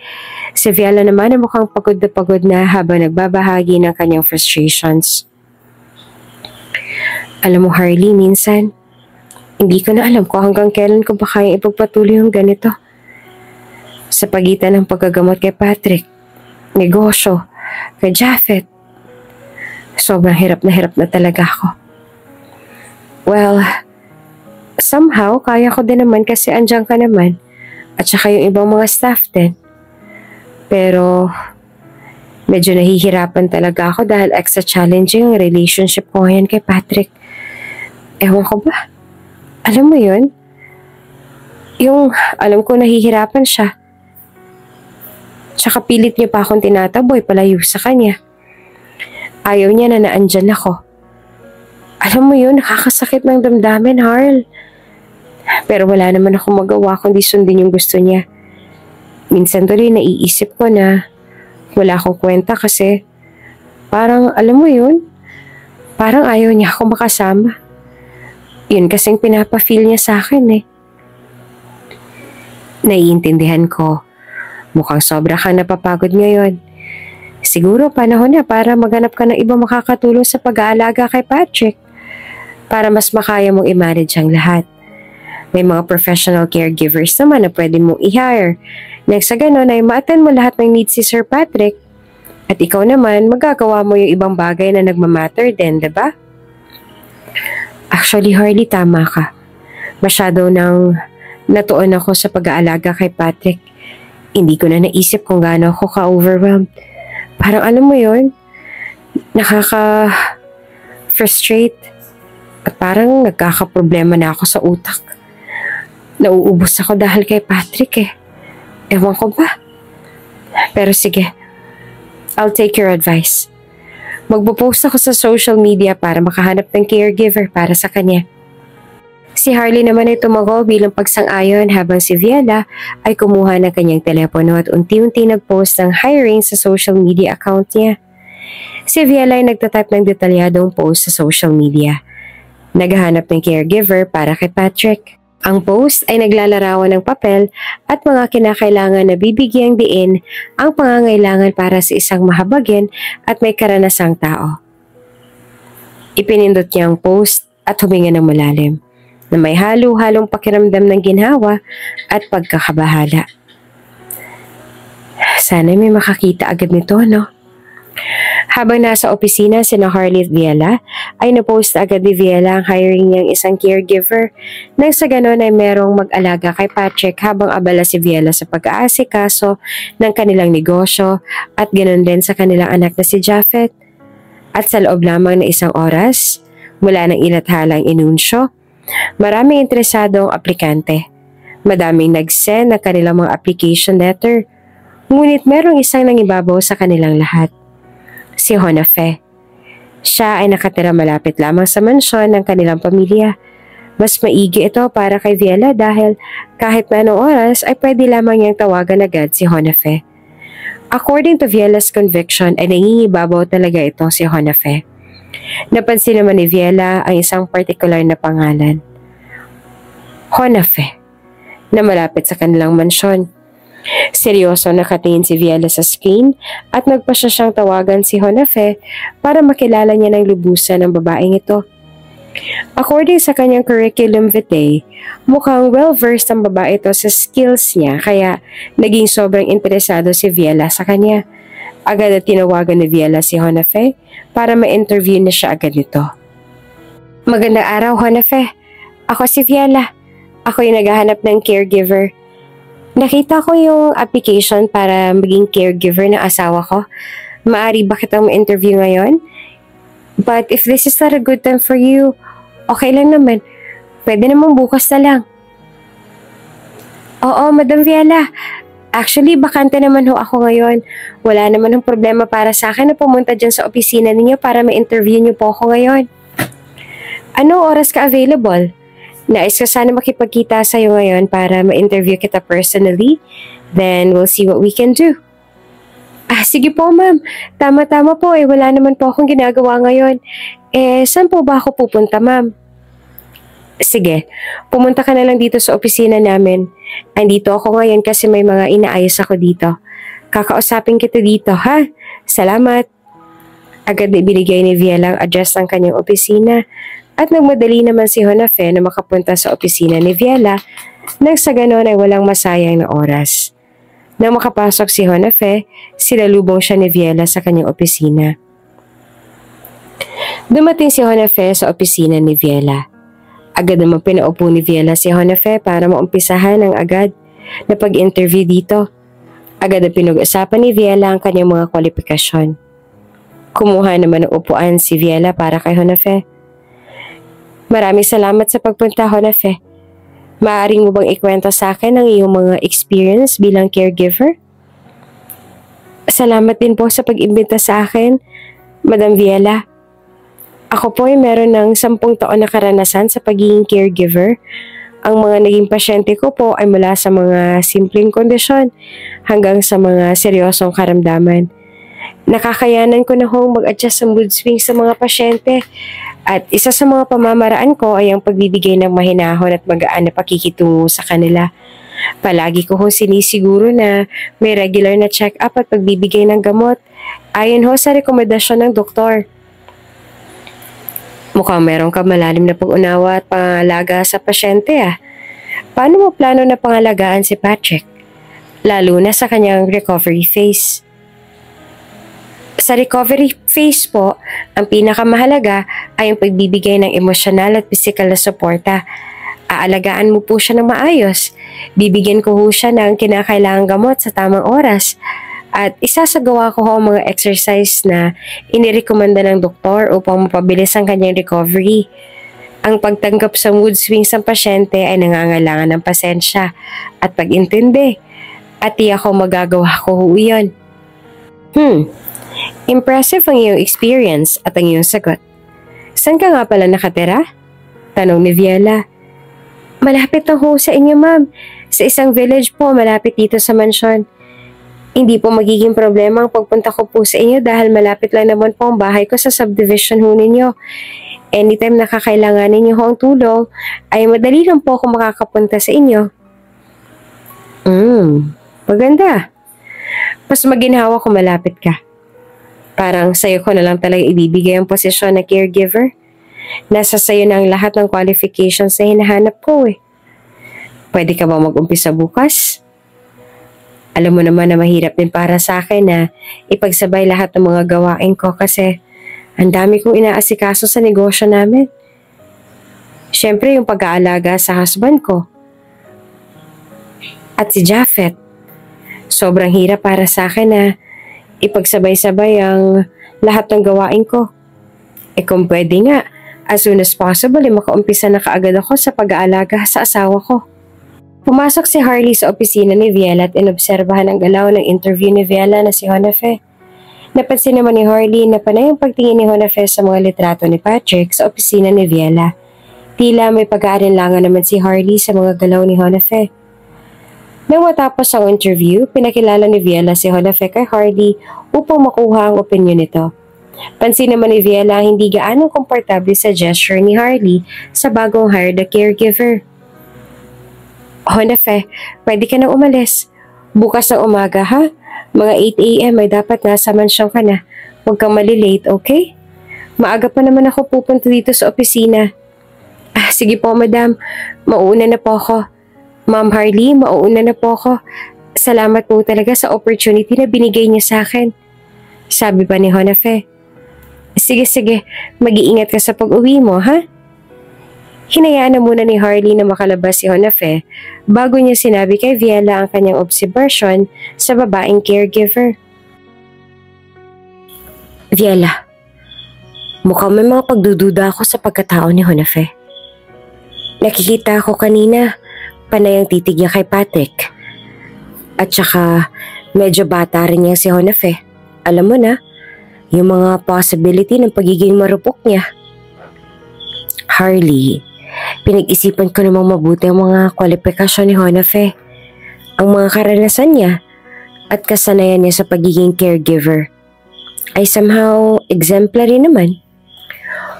Si Viela naman ay mukhang pagod na habang nagbabahagi ng kanyang frustrations. Alam mo Harley, minsan, hindi ko na alam kung hanggang kailan ko ba kaya ipagpatuloy yung ganito. Sa pagitan ng paggagamot kay Patrick, negosyo, kay Japhet, sobrang hirap na talaga ako. Well, somehow, kaya ko din naman kasi andyan ka naman. At saka yung ibang mga staff din. Pero, medyo nahihirapan talaga ako dahil extra challenging ang relationship ko ngayon kay Patrick. Ewan ko ba? Alam mo yun? Yung alam ko nahihirapan siya. Tsaka pilit niya pa akong tinataboy palayo sa kanya. Ayaw niya na naandyan ako. Alam mo yun, nakakasakit ng damdamin, Harl. Pero wala naman akong magawa kundi sundin yung gusto niya. Minsan tuloy naiisip ko na wala akong kwenta kasi parang, alam mo yun, parang ayaw niya ako makasama. Yun kasing pinapa-feel niya sa akin eh. Naiintindihan ko. Mukhang sobra kang napapagod ngayon. Siguro panahon na para maghanap ka ng ibang makakatulong sa pag-aalaga kay Patrick para mas makaya mong i-manage ang lahat. May mga professional caregivers naman na pwede mong i-hire. Next sa ganun ay ma-attend mo lahat ng needs si Sir Patrick at ikaw naman magagawa mo yung ibang bagay na nagmamatter din, diba? Actually, Harley, tama ka. Masyado nang natuon ako sa pag-aalaga kay Patrick. Hindi ko na naisip kung gaano ako ka-overwhelmed. Parang alam mo yun, nakaka-frustrate at parang nagkakaproblema na ako sa utak. Nauubos ako dahil kay Patrick eh. Ewan ko ba? Pero sige, I'll take your advice. Magpo-post ako sa social media para makahanap ng caregiver para sa kanya. Si Harley naman ay tumago bilang pagsang-ayon habang si Viela ay kumuha ng kanyang telepono at unti-unti nag-post ng hiring sa social media account niya. Si Viela ay nagtatype ng detalyadong post sa social media. Naghahanap ng caregiver para kay Patrick. Ang post ay naglalarawan ng papel at mga kinakailangan na bibigyang diin ang pangangailangan para sa isang mahabagin at may karanasang tao. Ipinindot niya ang post at huminga ng malalim na may halo-halong pakiramdam ng ginhawa at pagkakabahala. Sana may makakita agad nito, no? Habang nasa opisina sina Harley at Viela, ay napost agad ni Viela ang hiring niyang isang caregiver nang sa ganon ay merong mag-alaga kay Patrick habang abala si Viela sa pag-aasikaso ng kanilang negosyo at ganon din sa kanilang anak na si Japhet. At sa loob lamang ng isang oras, mula ng ilathalang inunsyo, maraming interesado ang aplikante. Madaming nag-send ng kanilang mga application letter, ngunit merong isang nangibabaw sa kanilang lahat. Si Honafe. Siya ay nakatira malapit lamang sa mansyon ng kanilang pamilya. Mas maigi ito para kay Viela dahil kahit na anong oras ay pwede lamang niyang tawagan agad si Honafe. According to Viela's conviction ay nangingibabaw talaga ito si Honafe. Napansin naman ni Viela ang isang particular na pangalan. Honafe, na malapit sa kanilang mansyon. Seryoso nakatingin si Viela sa screen at nagpasya siyang tawagan si Honafe para makilala niya ng lubusan ng babaeng ito. According sa kanyang curriculum vitae, mukhang well-versed ang babae ito sa skills niya kaya naging sobrang interesado si Viela sa kanya. Agad na tinawagan ni Viela si Honafe para ma-interview na siya agad nito. Magandang araw, Honafe. Ako si Viela. Ako yung naghahanap ng caregiver. Nakita ko yung application para maging caregiver ng asawa ko. Maari ba kitang ma-interview ngayon? But if this is not a good time for you, okay lang naman. Pwede namang bukas na lang. Oo, Madam Viela. Actually, bakante naman ho ako ngayon. Wala naman ng problema para sa akin na pumunta dyan sa opisina ninyo para ma-interview niyo po ako ngayon. Anong oras ka available? Nais ko sana makipagkita sa iyo ngayon para ma-interview kita personally. Then, we'll see what we can do. Sige po ma'am. Tama-tama po wala naman po akong ginagawa ngayon. Saan po ba ako pupunta ma'am? Sige, pumunta ka na lang dito sa opisina namin. Andito ako ngayon kasi may mga inaayos ako dito. Kakausapin kita dito ha? Salamat. Agad na ibinigay ni Viela ang address ng kanyang opisina. At nagmadali naman si Honafe na makapunta sa opisina ni Viela nang sa ganon ay walang masayang na oras. Nang makapasok si Honafe, sinalubong siya ni Viela sa kanyang opisina. Dumating si Honafe sa opisina ni Viela. Agad naman pinaupo ni Viela si Honafe para maumpisahan ang agad na pag-interview dito. Agad na pinag-usapan ni Viela ang kanyang mga kwalifikasyon. Kumuha naman ng upuan si Viela para kay Honafe. Maraming salamat sa pagpunta, Honafe. Maaring mo bang ikwento sa akin ang iyong mga experience bilang caregiver? Salamat din po sa pag-imbita sa akin, Madam Viela. Ako po ay meron ng 10 taon na karanasan sa pagiging caregiver. Ang mga naging pasyente ko po ay mula sa mga simpleng kondisyon hanggang sa mga seryosong karamdaman. Nakakayanan ko na hong mag-adjust sa mood swings sa mga pasyente. At isa sa mga pamamaraan ko ay ang pagbibigay ng mahinahon at magaan na pakikitungo sa kanila. Palagi ko hong sinisiguro na may regular na check-up at pagbibigay ng gamot ayon ho sa rekomendasyon ng doktor. Mukhang meron ka malalim na pag-unawa at pangalaga sa pasyente Paano mo plano na pangalagaan si Patrick? Lalo na sa kanyang recovery phase. Sa recovery phase po, ang pinakamahalaga ay ang pagbibigay ng emosyonal at physical na suporta. Aalagaan mo po siya ng maayos. Bibigyan ko ho siya ng kinakailangang gamot sa tamang oras. At isasagawa ko ho ang mga exercise na inirekomenda ng doktor upang mapabilis ang kanyang recovery. Ang pagtanggap sa mood swings ng pasyente ay nangangailangan ng pasensya at pag-intindi. At tiyak ko magagawa ko ho iyon. Impressive ang iyong experience at ang iyong sagot. Saan ka nga pala nakatira? Tanong ni Viela. Malapit na ho sa inyo ma'am. Sa isang village po malapit dito sa mansyon. Hindi po magiging problema ang pagpunta ko po sa inyo dahil malapit lang naman po ang bahay ko sa subdivision ho ninyo. Anytime na kakailanganin niyo ho ang tulong, ay madali lang po ako makakapunta sa inyo. Maganda. Mas maginhawa kung malapit ka. Parang sa'yo ko na lang talaga ibibigay ang posisyon na caregiver. Nasa sa'yo na ang lahat ng qualifications na hinahanap ko Pwede ka ba mag-umpisa bukas? Alam mo naman na mahirap din para sa akin na ipagsabay lahat ng mga gawain ko kasi ang dami kong inaasikaso sa negosyo namin. Siyempre yung pag-aalaga sa husband ko at si Japheth. Sobrang hirap para sa akin na ipagsabay-sabay ang lahat ng gawain ko. Kung pwede nga, as soon as possible makaumpisa na kaagad ako sa pag-aalaga sa asawa ko. Pumasok si Harley sa opisina ni Viela at inobserbahan ang galaw ng interview ni Viela na si Jonafe. Napansin naman ni Harley na panay ang pagtingin ni Jonafe sa mga litrato ni Patrick sa opisina ni Viela. Tila may pag-aalinlangan naman si Harley sa mga galaw ni Jonafe. Nang matapos ang interview, pinakilala ni Viela si Jonafe kay Harley upang makuha ang opinyon nito. Pansin naman ni Viela hindi gaano komportable sa gesture ni Harley sa bagong hired na caregiver. Jonafe, pwede ka nang umalis. Bukas ng umaga ha? Mga 8 a.m. ay dapat nasa mansyon ka na. Huwag kang malilate, okay? Maaga pa naman ako pupunta dito sa opisina. Sige po, madam. Mauuna na po ako. Ma'am Harley, mauuna na po ako. Salamat po talaga sa opportunity na binigay niyo sa akin. Sabi pa ni Jonafe. Sige. Mag-iingat ka sa pag-uwi mo, ha? Hinayaan na muna ni Harley na makalabas si Jonafe bago niya sinabi kay Viela ang kanyang observation sa babaeng caregiver. Viela, mukhang may mga pagdududa ako sa pagkatao ni Jonafe. Nakikita ako kanina, panay ang titig niya kay Patrick. At saka, medyo bata rin niya si Jonafe. Alam mo na, yung mga possibility ng pagiging marupok niya. Harley, pinag-isipan ko namang mabuti ang mga kwalifikasyon ni Jonafe, ang mga karanasan niya at kasanayan niya sa pagiging caregiver ay somehow exemplary naman.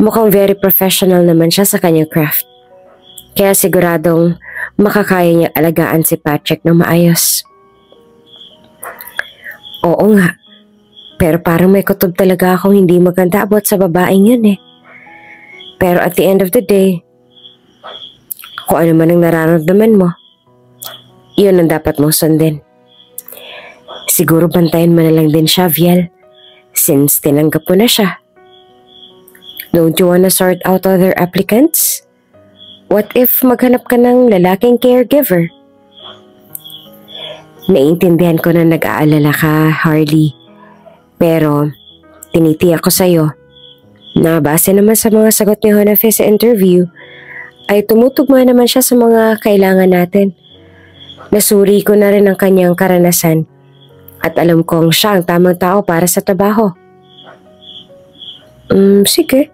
Mukhang very professional naman siya sa kanyang craft. Kaya siguradong makakaya niya alagaan si Patrick ng maayos. Oo nga, pero parang may kutob talaga akong hindi maganda about sa babaeng yun eh. Pero at the end of the day, kung ano man ang nararamdaman mo, yun ang dapat mong sundin. Siguro bantayan mo na lang din siya, Viel, since tinanggap mo na siya. Don't you wanna sort out other applicants? What if maghanap ka ng lalaking caregiver? Naiintindihan ko na nag-aalala ka, Harley. Pero, tinitiyak ko sa'yo na base naman sa mga sagot ni Jonafe sa interview, ay tumutugma naman siya sa mga kailangan natin. Nasuri ko na rin ang kanyang karanasan at alam kong siya ang tamang tao para sa trabaho. Sige.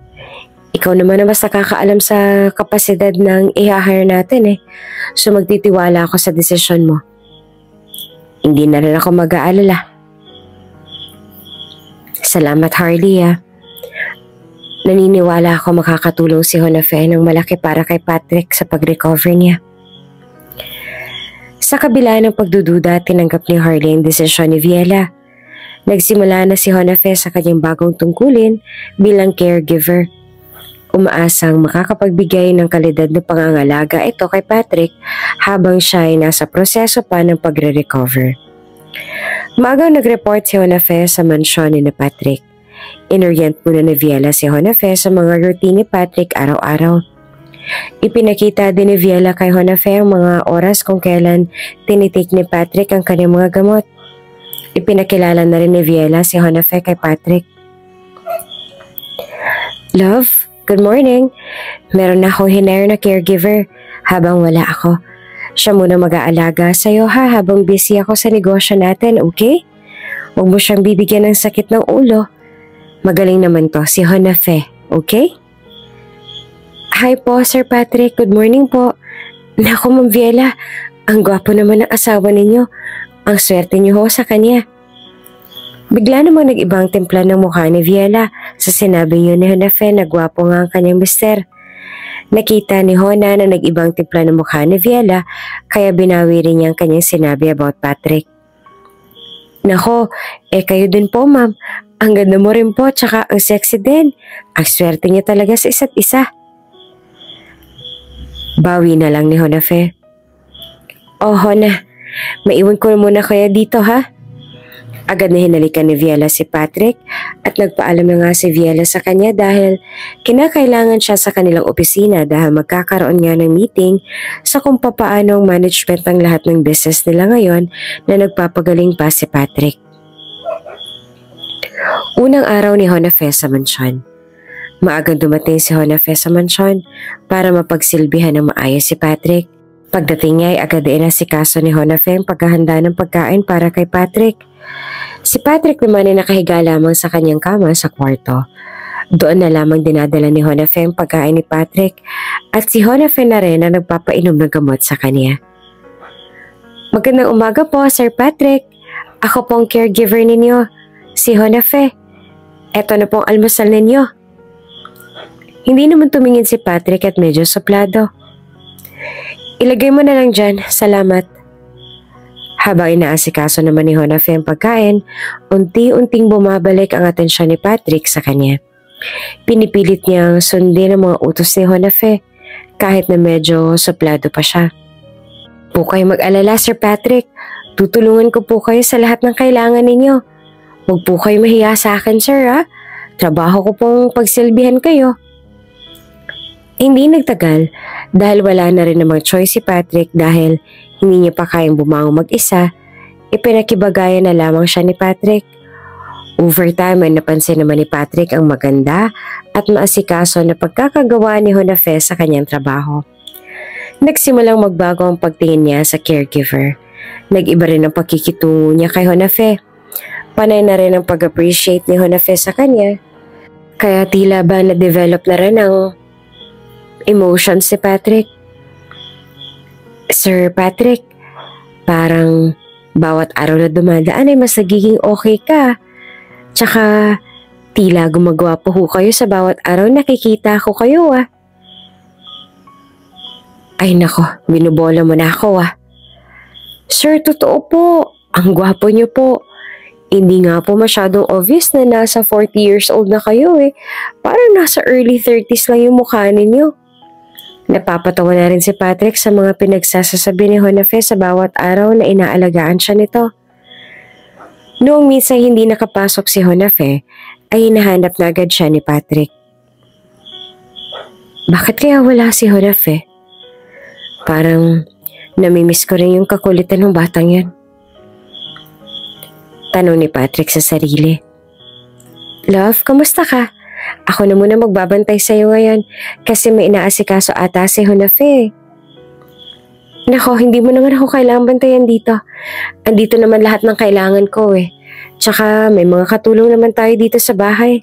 Ikaw naman ang mas nakakaalam sa kapasidad ng i-hire natin eh. So magtitiwala ako sa desisyon mo. Hindi na rin ako mag-aalala. Salamat, Harley ah. Naniniwala ako makakatulong si Jonafe ng malaki para kay Patrick sa pag-recover niya. Sa kabila ng pagdududa, tinanggap ni Harley ang desisyon ni Viela. Nagsimula na si Jonafe sa kanyang bagong tungkulin bilang caregiver. Umaasang makakapagbigay ng kalidad na pangangalaga ito kay Patrick habang siya ay nasa proseso pa ng pagre-recover. Maagang nag-report si Jonafe sa mansyon ni Patrick. Inorient muna ni Viela si Jonafe sa mga routine ni Patrick araw-araw. Ipinakita din ni Viela kay Jonafe ang mga oras kung kailan tinitik ni Patrick ang kanyang mga gamot. Ipinakilala na rin ni Viela si Jonafe kay Patrick. Love, good morning. Meron na akong hinire na caregiver habang wala ako. Siya muna mag-aalaga sa'yo ha habang busy ako sa negosyo natin, okay? Huwag mo siyang bibigyan ng sakit ng ulo. Magaling naman to, si Jonafe, okay? Hi po, Sir Patrick. Good morning po. Naku, Ma'am Viela. Ang gwapo naman ng asawa ninyo. Ang swerte niyo ho sa kanya. Bigla namang nag-ibang timpla ng mukha ni Viela sa sinabi niyo ni Jonafe na gwapo nga ang kanyang mister. Nakita ni Hona na nag-ibang timpla ng mukha ni Viela kaya binawi rin niya ang kanyang sinabi about Patrick. Nako, kayo din po ma'am. Ang ganda mo rin po, tsaka ang sexy din. Ang swerte niya talaga sa isa't isa. Bawi na lang ni Jonafe. Oh, Hona, Maiwan ko muna kaya dito ha? Agad na hinalikan ni Viela si Patrick at nagpaalam na nga si Viela sa kanya dahil kinakailangan siya sa kanilang opisina dahil magkakaroon nga ng meeting sa kung papaano ang management ng lahat ng business nila ngayon na nagpapagaling pa si Patrick. Unang araw ni Honafe sa mansyon. Maagang dumating si Honafe sa mansyon para mapagsilbihan ng maayos si Patrick. Pagdating niya ay agad inasikaso ni Honafe ang paghahanda ng pagkain para kay Patrick. Si Patrick naman ay nakahiga lamang sa kanyang kama sa kwarto. Doon na lamang dinadala ni Honafe ang pagkain ni Patrick at si Honafe na rin ang nagpapainom ng gamot sa kanya. Magandang umaga po, Sir Patrick. Ako pong caregiver ninyo, si Honafe. Eto na pong almusal ninyo. Hindi naman tumingin si Patrick at medyo suplado. Ilagay mo na lang dyan, salamat. Habang inaasikaso naman ni Honafe ang pagkain, unti-unting bumabalik ang atensyon ni Patrick sa kanya. Pinipilit niyang sundin ang mga utos ni Honafe kahit na medyo suplado pa siya. Po kayo mag-alala, Sir Patrick. Tutulungan ko po kayo sa lahat ng kailangan ninyo. Huwag po kayo mahiya sa akin, sir ha. Trabaho ko pong pagsilbihan kayo. Hindi nagtagal dahil wala na rin namang choice si Patrick dahil hindi niya pa kayang bumangon mag-isa, ipinakibagayan na lamang siya ni Patrick. Overtime ay napansin naman ni Patrick ang maganda at maasikaso na pagkakagawa ni Honafe sa kanyang trabaho. Nagsimulang magbago ang pagtingin niya sa caregiver. Nag-iba rin ang pagkikitungo niya kay Honafe. Panay na rin ang pag-appreciate ni Honafe sa kanya. Kaya tila ba na-develop na rin ang emotions si Patrick. Sir Patrick, parang bawat araw na dumadaan ay mas nagiging okay ka. Tsaka tila gumagawa po ho kayo sa bawat araw nakikita ko kayo ah. Ay nako, binubola mo na ako ah. Sir, totoo po. Ang gwapo niyo po. Hindi nga po masyadong obvious na nasa 40 years old na kayo eh. Parang nasa early 30s lang yung mukha ninyo. Napapatawa na rin si Patrick sa mga pinagsasasabi ni Honafe sa bawat araw na inaalagaan siya nito. Noong minsan hindi nakapasok si Honafe, ay hinahanap na agad siya ni Patrick. Bakit kaya wala si Honafe? Parang namimiss ko rin yung kakulitan ng batang yan. Tanong ni Patrick sa sarili. Love, kamusta ka? Ako na muna magbabantay sa'yo ngayon kasi may inaasikaso ata si Honafe. Nako, hindi mo naman ako kailangan bantayan dito. Andito naman lahat ng kailangan ko eh. Tsaka may mga katulong naman tayo dito sa bahay.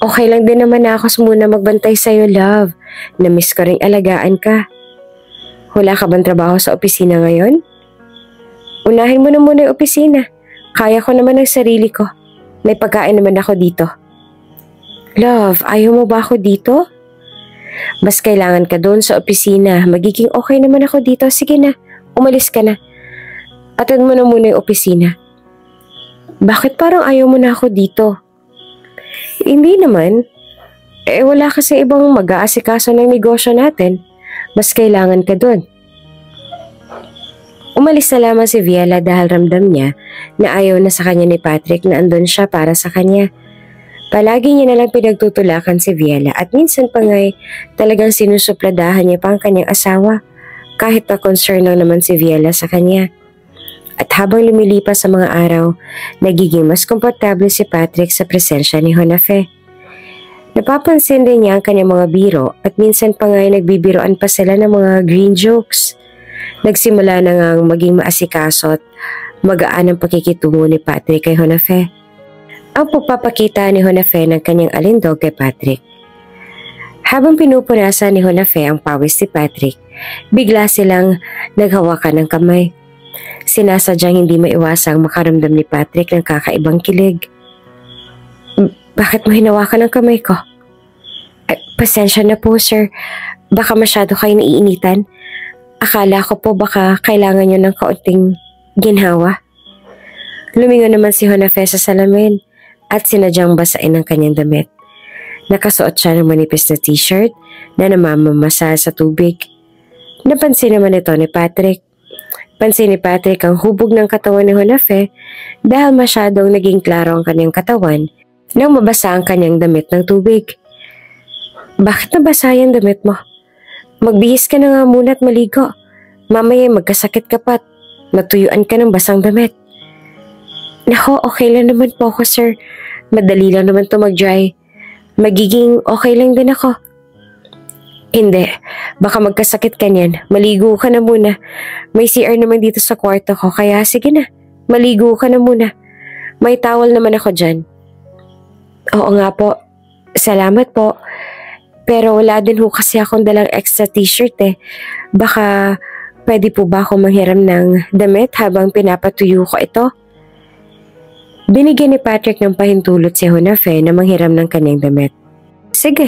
Okay lang din naman na ako muna magbantay sa'yo, love. Namiss ko ring alagaan ka. Wala ka bang trabaho sa opisina ngayon? Unahin mo na muna yung opisina. Kaya ko naman ang sarili ko. May pagkain naman ako dito. Love, ayaw mo ba ako dito? Mas kailangan ka doon sa opisina. Magiging okay naman ako dito. Sige na, umalis ka na. Attend mo na muna yung opisina. Bakit parang ayaw mo na ako dito? Hindi naman. Wala kasi ibang mag-aasikaso ng negosyo natin. Mas kailangan ka doon. Umalis na lamang si Viela dahil ramdam niya na ayaw na sa kanya ni Patrick na andun siya para sa kanya. Palagi niya nalang pinagtutulakan si Viela at minsan pa nga'y talagang sinusupladahan niya pa ang kanyang asawa kahit na concern lang naman si Viela sa kanya. At habang lumilipas sa mga araw, nagiging mas komportable si Patrick sa presensya ni Honafe. Napapansin din niya ang kanyang mga biro at minsan pa nga'y nagbibiroan pa sila ng mga green jokes. Nagsimula na ngang maging maasikaso at magaan ang pakikitungo ni Patrick kay Honafe. Ang pagpapakita ni Honafe ng kanyang alindog kay Patrick. Habang pinupunasan ni Honafe ang pawis ni Patrick, bigla silang naghawakan ng kamay. Sinasadyang hindi maiwasang makaramdam ni Patrick ng kakaibang kilig. Bakit mo hinawakan ang kamay ko? Pasensya na po sir, baka masyado kayo naiinitan. Akala ko po baka kailangan nyo ng kaunting ginhawa. Lumingon naman si Honafe sa salamin at sinadyang basain ang kanyang damit. Nakasuot siya ng manipis na t-shirt na namamamasa sa tubig. Napansin naman ito ni Patrick. Pansin ni Patrick ang hubog ng katawan ni Jonafe dahil masyadong naging klaro ang kanyang katawan nang mabasa ang kanyang damit ng tubig. Bakit nabasa yung damit mo? Magbihis ka na nga muna at maligo. Mamaya magkasakit ka pa at matuyuan ka ng basang damit. Nako, okay lang naman po ako, sir. Madali lang naman to mag-dry. Magiging okay lang din ako. Hindi, baka magkasakit ka niyan. Maligo ka na muna. May CR naman dito sa kwarto ko, kaya sige na. Maligo ka na muna. May towel naman ako dyan. Oo nga po. Salamat po. Pero wala din ho kasi akong dalang extra t-shirt eh. Baka pwede po ba akong manghiram ng damit habang pinapatuyo ko ito? Binigyan ni Patrick ng pahintulot si Jonafe na manghiram ng kanyang damit. Sige,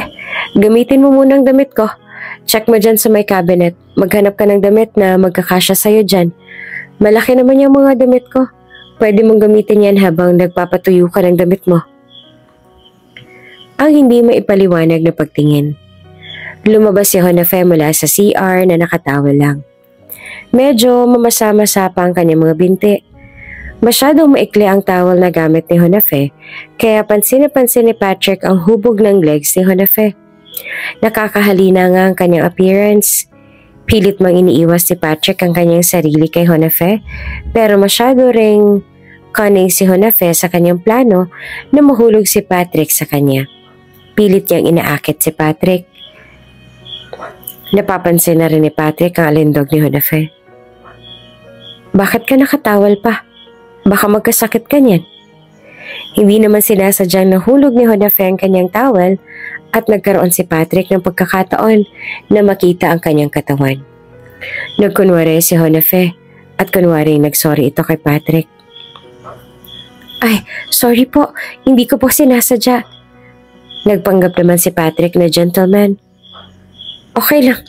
gamitin mo muna ang damit ko. Check mo dyan sa may cabinet. Maghanap ka ng damit na magkakasya sa'yo dyan. Malaki naman yung mga damit ko. Pwede mong gamitin yan habang nagpapatuyo ka ng damit mo. Ang hindi maipaliwanag na pagtingin. Lumabas si Jonafe mula sa CR na nakatawal lang. Medyo mamasa-masa pa ang kanyang mga binti. Masyadong maikli ang towel na gamit ni Jonafe, kaya pansin na pansin ni Patrick ang hubog ng legs ni Jonafe. Nakakahalina nga ang kanyang appearance. Pilit mang iniiwas ni Patrick ang kanyang sarili kay Jonafe, pero masyado ring cunning si Jonafe sa kanyang plano na mahulog si Patrick sa kanya. Pilit niyang inaakit si Patrick. Napapansin na rin ni Patrick ang alindog ni Jonafe. Bakit ka nakatawal pa? Baka magkasakit ka niyan. Hindi naman sinasadyang nahulog ni Jonafe ang kanyang towel at nagkaroon si Patrick ng pagkakataon na makita ang kanyang katawan. Nagkunwari si Jonafe at kunwari nagsorry ito kay Patrick. Ay, sorry po. Hindi ko po sinasadya. Nagpanggap naman si Patrick na gentleman. Okay lang.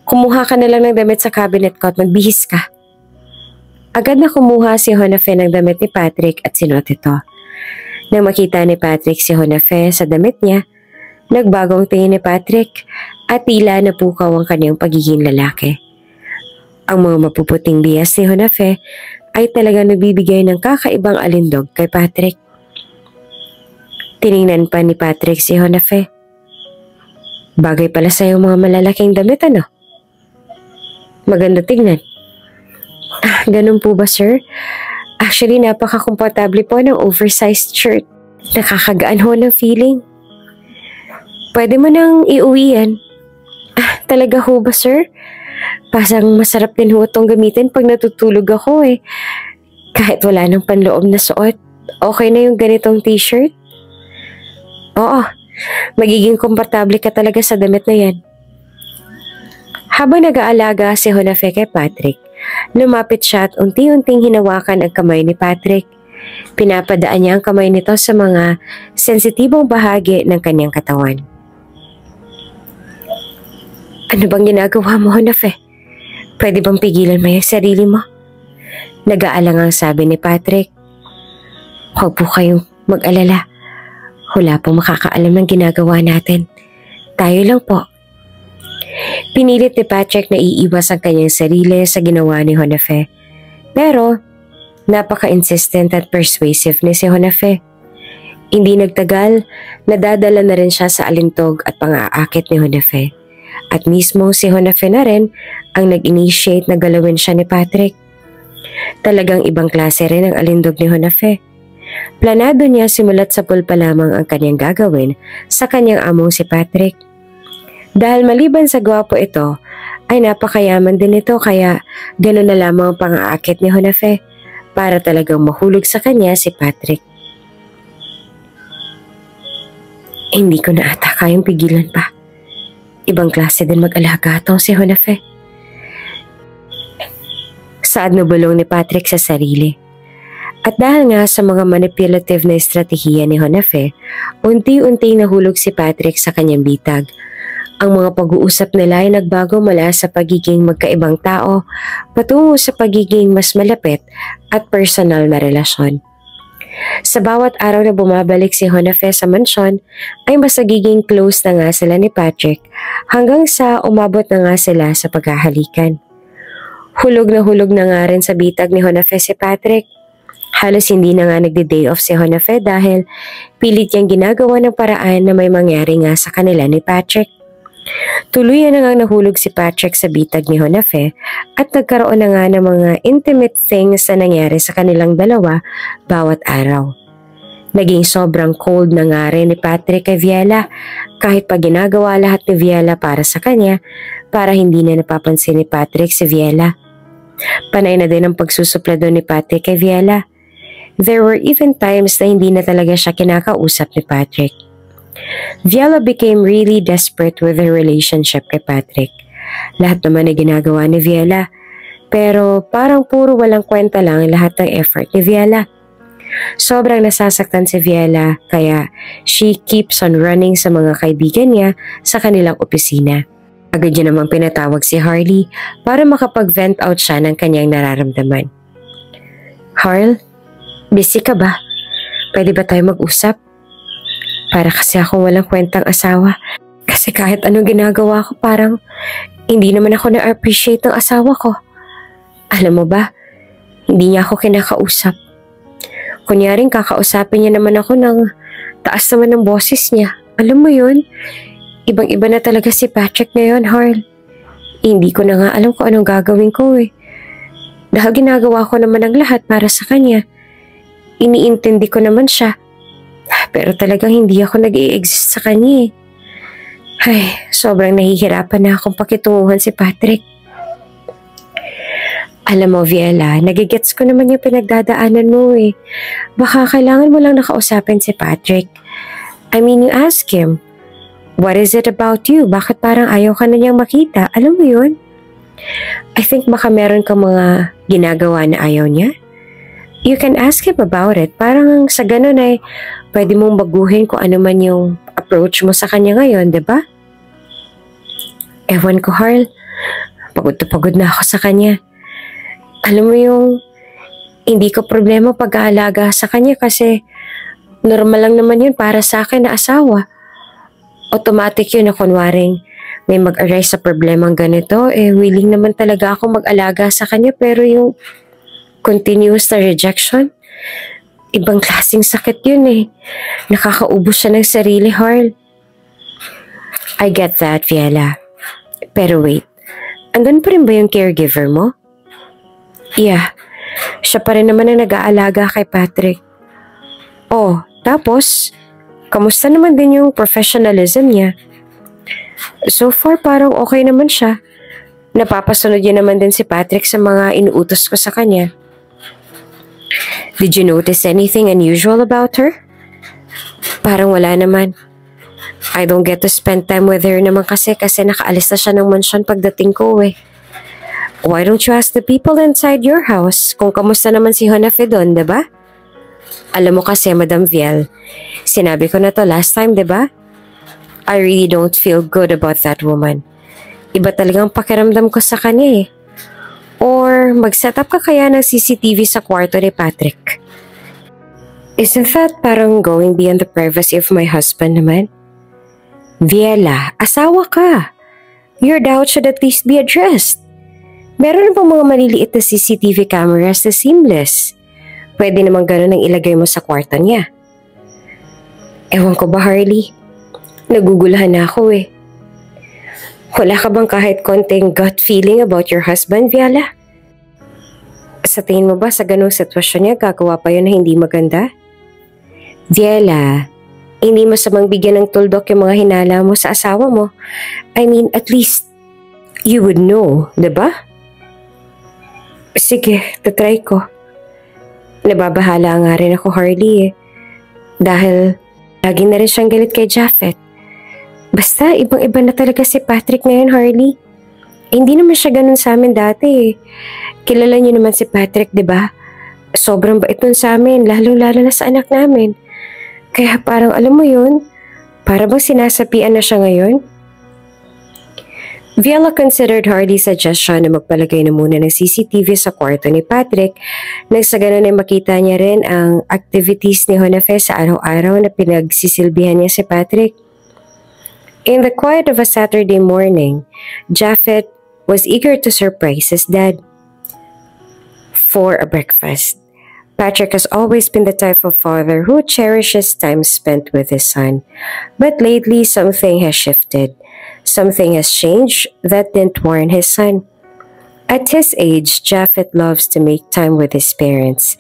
Kumuha ka na lang ng damit sa cabinet ko at magbihis ka. Agad na kumuha si Jonafe ng damit ni Patrick at sinuot ito. Nang makita ni Patrick si Jonafe sa damit niya, nagbagong tingin ni Patrick at tila napukaw ang kanyang pagiging lalaki. Ang mga mapuputing biyas ni Jonafe ay talagang nagbibigay ng kakaibang alindog kay Patrick. Tiningnan pa ni Patrick si Jonafe. Bagay pala sa'yo mga malalaking damit, ano? Maganda tignan. Ganun po ba, sir? Actually, napaka-komportable po ng oversized shirt. Nakakagaan ho ng feeling. Pwede mo nang iuwi yan. Talaga ho ba, sir? Pasang masarap din ho itong gamitin pag natutulog ako eh. Kahit wala nang panloob na suot, okay na yung ganitong t-shirt? Oo, magiging komportable ka talaga sa damit na yan. Habang nag-aalaga si Jonafe kay Patrick, lumapit siya at unti-unting hinawakan ang kamay ni Patrick. Pinapadaan niya ang kamay nito sa mga sensitibong bahagi ng kanyang katawan. Ano bang ginagawa mo, Jonafe? Pwede bang pigilan mo yung sarili mo? Nag-aalangang sabi ni Patrick. Huwag po kayong mag-alala. Wala pong makakaalam ng ginagawa natin. Tayo lang po. Pinilit ni Patrick na iiwas ang kanyang sarili sa ginawa ni Jonafe. Pero, napaka-insistent at persuasive ni si Jonafe. Hindi nagtagal, nadadala na rin siya sa alintog at pang-aakit ni Jonafe. At mismo si Jonafe na rin ang nag-initiate na galawin siya ni Patrick. Talagang ibang klase rin ang alindog ni Jonafe. Planado niya simulat sa pool pa lamang ang kanyang gagawin sa kanyang among si Patrick. Dahil maliban sa gwapo ito, ay napakayaman din ito kaya gano'n na lamang ang pang-aakit ni Jonafe para talagang mahulog sa kanya si Patrick. Hindi ko na ata kayang pigilan pa. Ibang klase din mag-alaga itong si Jonafe. Saad na bulong ni Patrick sa sarili. At dahil nga sa mga manipulative na estratehiya ni Jonafe, unti-unti nahulog si Patrick sa kanyang bitag. Ang mga pag-uusap nila ay nagbago mula sa pagiging magkaibang tao patungo sa pagiging mas malapit at personal na relasyon. Sa bawat araw na bumabalik si Jonafe sa mansyon ay mas nagiging close na nga sila ni Patrick hanggang sa umabot na nga sila sa paghahalikan. Hulog na nga rin sa bitag ni Jonafe si Patrick. Halos hindi na nga nagde-day off si Jonafe dahil pilit niyang ginagawa ng paraan na may mangyari nga sa kanila ni Patrick. Tuluyan na nga nahulog si Patrick sa bitag ni Jonafe at nagkaroon na nga ng mga intimate things na nangyari sa kanilang dalawa bawat araw. Naging sobrang cold na nga rin ni Patrick kay Viela kahit pa ginagawa lahat ni Viela para sa kanya para hindi na napapansin ni Patrick si Viela. Panay na din ang pagsusuplado ni Patrick kay Viela. There were even times na hindi na talaga siya kinakausap ni Patrick. Viela became really desperate with her relationship kay Patrick. Lahat naman ay ginagawa ni Viela, pero parang puro walang kwenta lang lahat ng effort ni Viela. Sobrang nasasaktan si Viela kaya she keeps on running sa mga kaibigan niya sa kanilang opisina. Agad niya namang pinatawag si Harley para makapag-vent out siya ng kanyang nararamdaman. Harl, busy ka ba? Pwede ba tayo mag-usap? Para kasi akong walang kwentang asawa. Kasi kahit anong ginagawa ko parang hindi naman ako na-appreciate ng asawa ko. Alam mo ba, hindi niya ako kinakausap. Kunyaring kakausapin niya naman ako ng taas naman ng boses niya. Alam mo yun? Ibang-iba na talaga si Patrick ngayon, Harl. Hindi ko na nga alam kung anong gagawin ko eh. Dahil ginagawa ko naman ang lahat para sa kanya. Iniintindi ko naman siya. Pero talagang hindi ako nag-i-exist sa kanya eh. Ay, sobrang nahihirapan na akong pakitunguhan si Patrick. Alam mo, Viela, nagigets ko naman yung pinagdadaanan mo eh. Baka kailangan mo lang nakausapin si Patrick. I mean, you ask him, what is it about you? Bakit parang ayaw ka na niyang makita? Alam mo yun? I think baka meron kang mga ginagawa na ayaw niya. You can ask him about it. Parang sa ganun ay pwede mong baguhin kung ano man yung approach mo sa kanya ngayon, diba? Ewan ko, Harl. Pagod na ako sa kanya. Alam mo yung hindi ko problema pag-aalaga sa kanya kasi normal lang naman yun para sa akin na asawa. Automatic yun na kunwaring may mag-arise sa problemang ganito, willing naman talaga ako mag-alaga sa kanya pero yung continuous na rejection, ibang klaseng sakit yun eh. Nakakaubos siya ng sarili, Harl. I get that, Viela. Pero wait, andun pa rin ba yung caregiver mo? Yeah, siya pa rin naman ang nag-aalaga kay Patrick. Oh, tapos, kamusta naman din yung professionalism niya? So far, parang okay naman siya. Napapasunod niya naman din si Patrick sa mga inuutos ko sa kanya. Did you notice anything unusual about her? Parang wala naman. I don't get to spend time with her naman kasi nakaalis na siya ng mansyon pagdating ko eh. Why don't you ask the people inside your house kung kamusta naman si Jonafe doon, diba? Alam mo kasi, Madam Viel, sinabi ko na to last time, diba? I really don't feel good about that woman. Iba talagang pakiramdam ko sa kanya eh. Or mag-set up ka kaya ng CCTV sa kwarto ni Patrick? Isn't that parang going beyond the privacy of my husband naman? Viela, asawa ka. Your doubt should at least be addressed. Meron na pa mga maliliit na CCTV cameras na seamless. Pwede naman ganun ang ilagay mo sa kwarto niya. Ewan ko ba, Harley? Nagugulahan na ako eh. Wala ka bang kahit konting gut feeling about your husband, Viela? Sa tingin mo ba sa ganung sitwasyon niya gagawa pa yun na hindi maganda? Viela, hindi masamang bigyan ng tuldok yung mga hinala mo sa asawa mo. I mean, at least you would know, diba? Sige, tatry ko. Nababahala nga rin ako, Harley eh. Dahil lagi na rin siyang galit kay Japheth. Basta, ibang-iba na talaga si Patrick ngayon, Harley. Hindi naman siya ganun sa amin dati eh. Kilala niyo naman si Patrick, diba? Sobrang bait nun sa amin, lalong-lalo na sa anak namin. Kaya parang alam mo yun, para bang sinasapian na siya ngayon? Viela considered Harley's suggestion na magpalagay na muna ng CCTV sa kwarto ni Patrick nang sa ganun ay makita niya rin ang activities ni Jonafe sa araw-araw na pinagsisilbihan niya si Patrick. In the quiet of a Saturday morning, Japheth was eager to surprise his dad. for a breakfast. Patrick has always been the type of father who cherishes time spent with his son. But lately, something has shifted. Something has changed that didn't warn his son. At his age, Japhet loves to make time with his parents.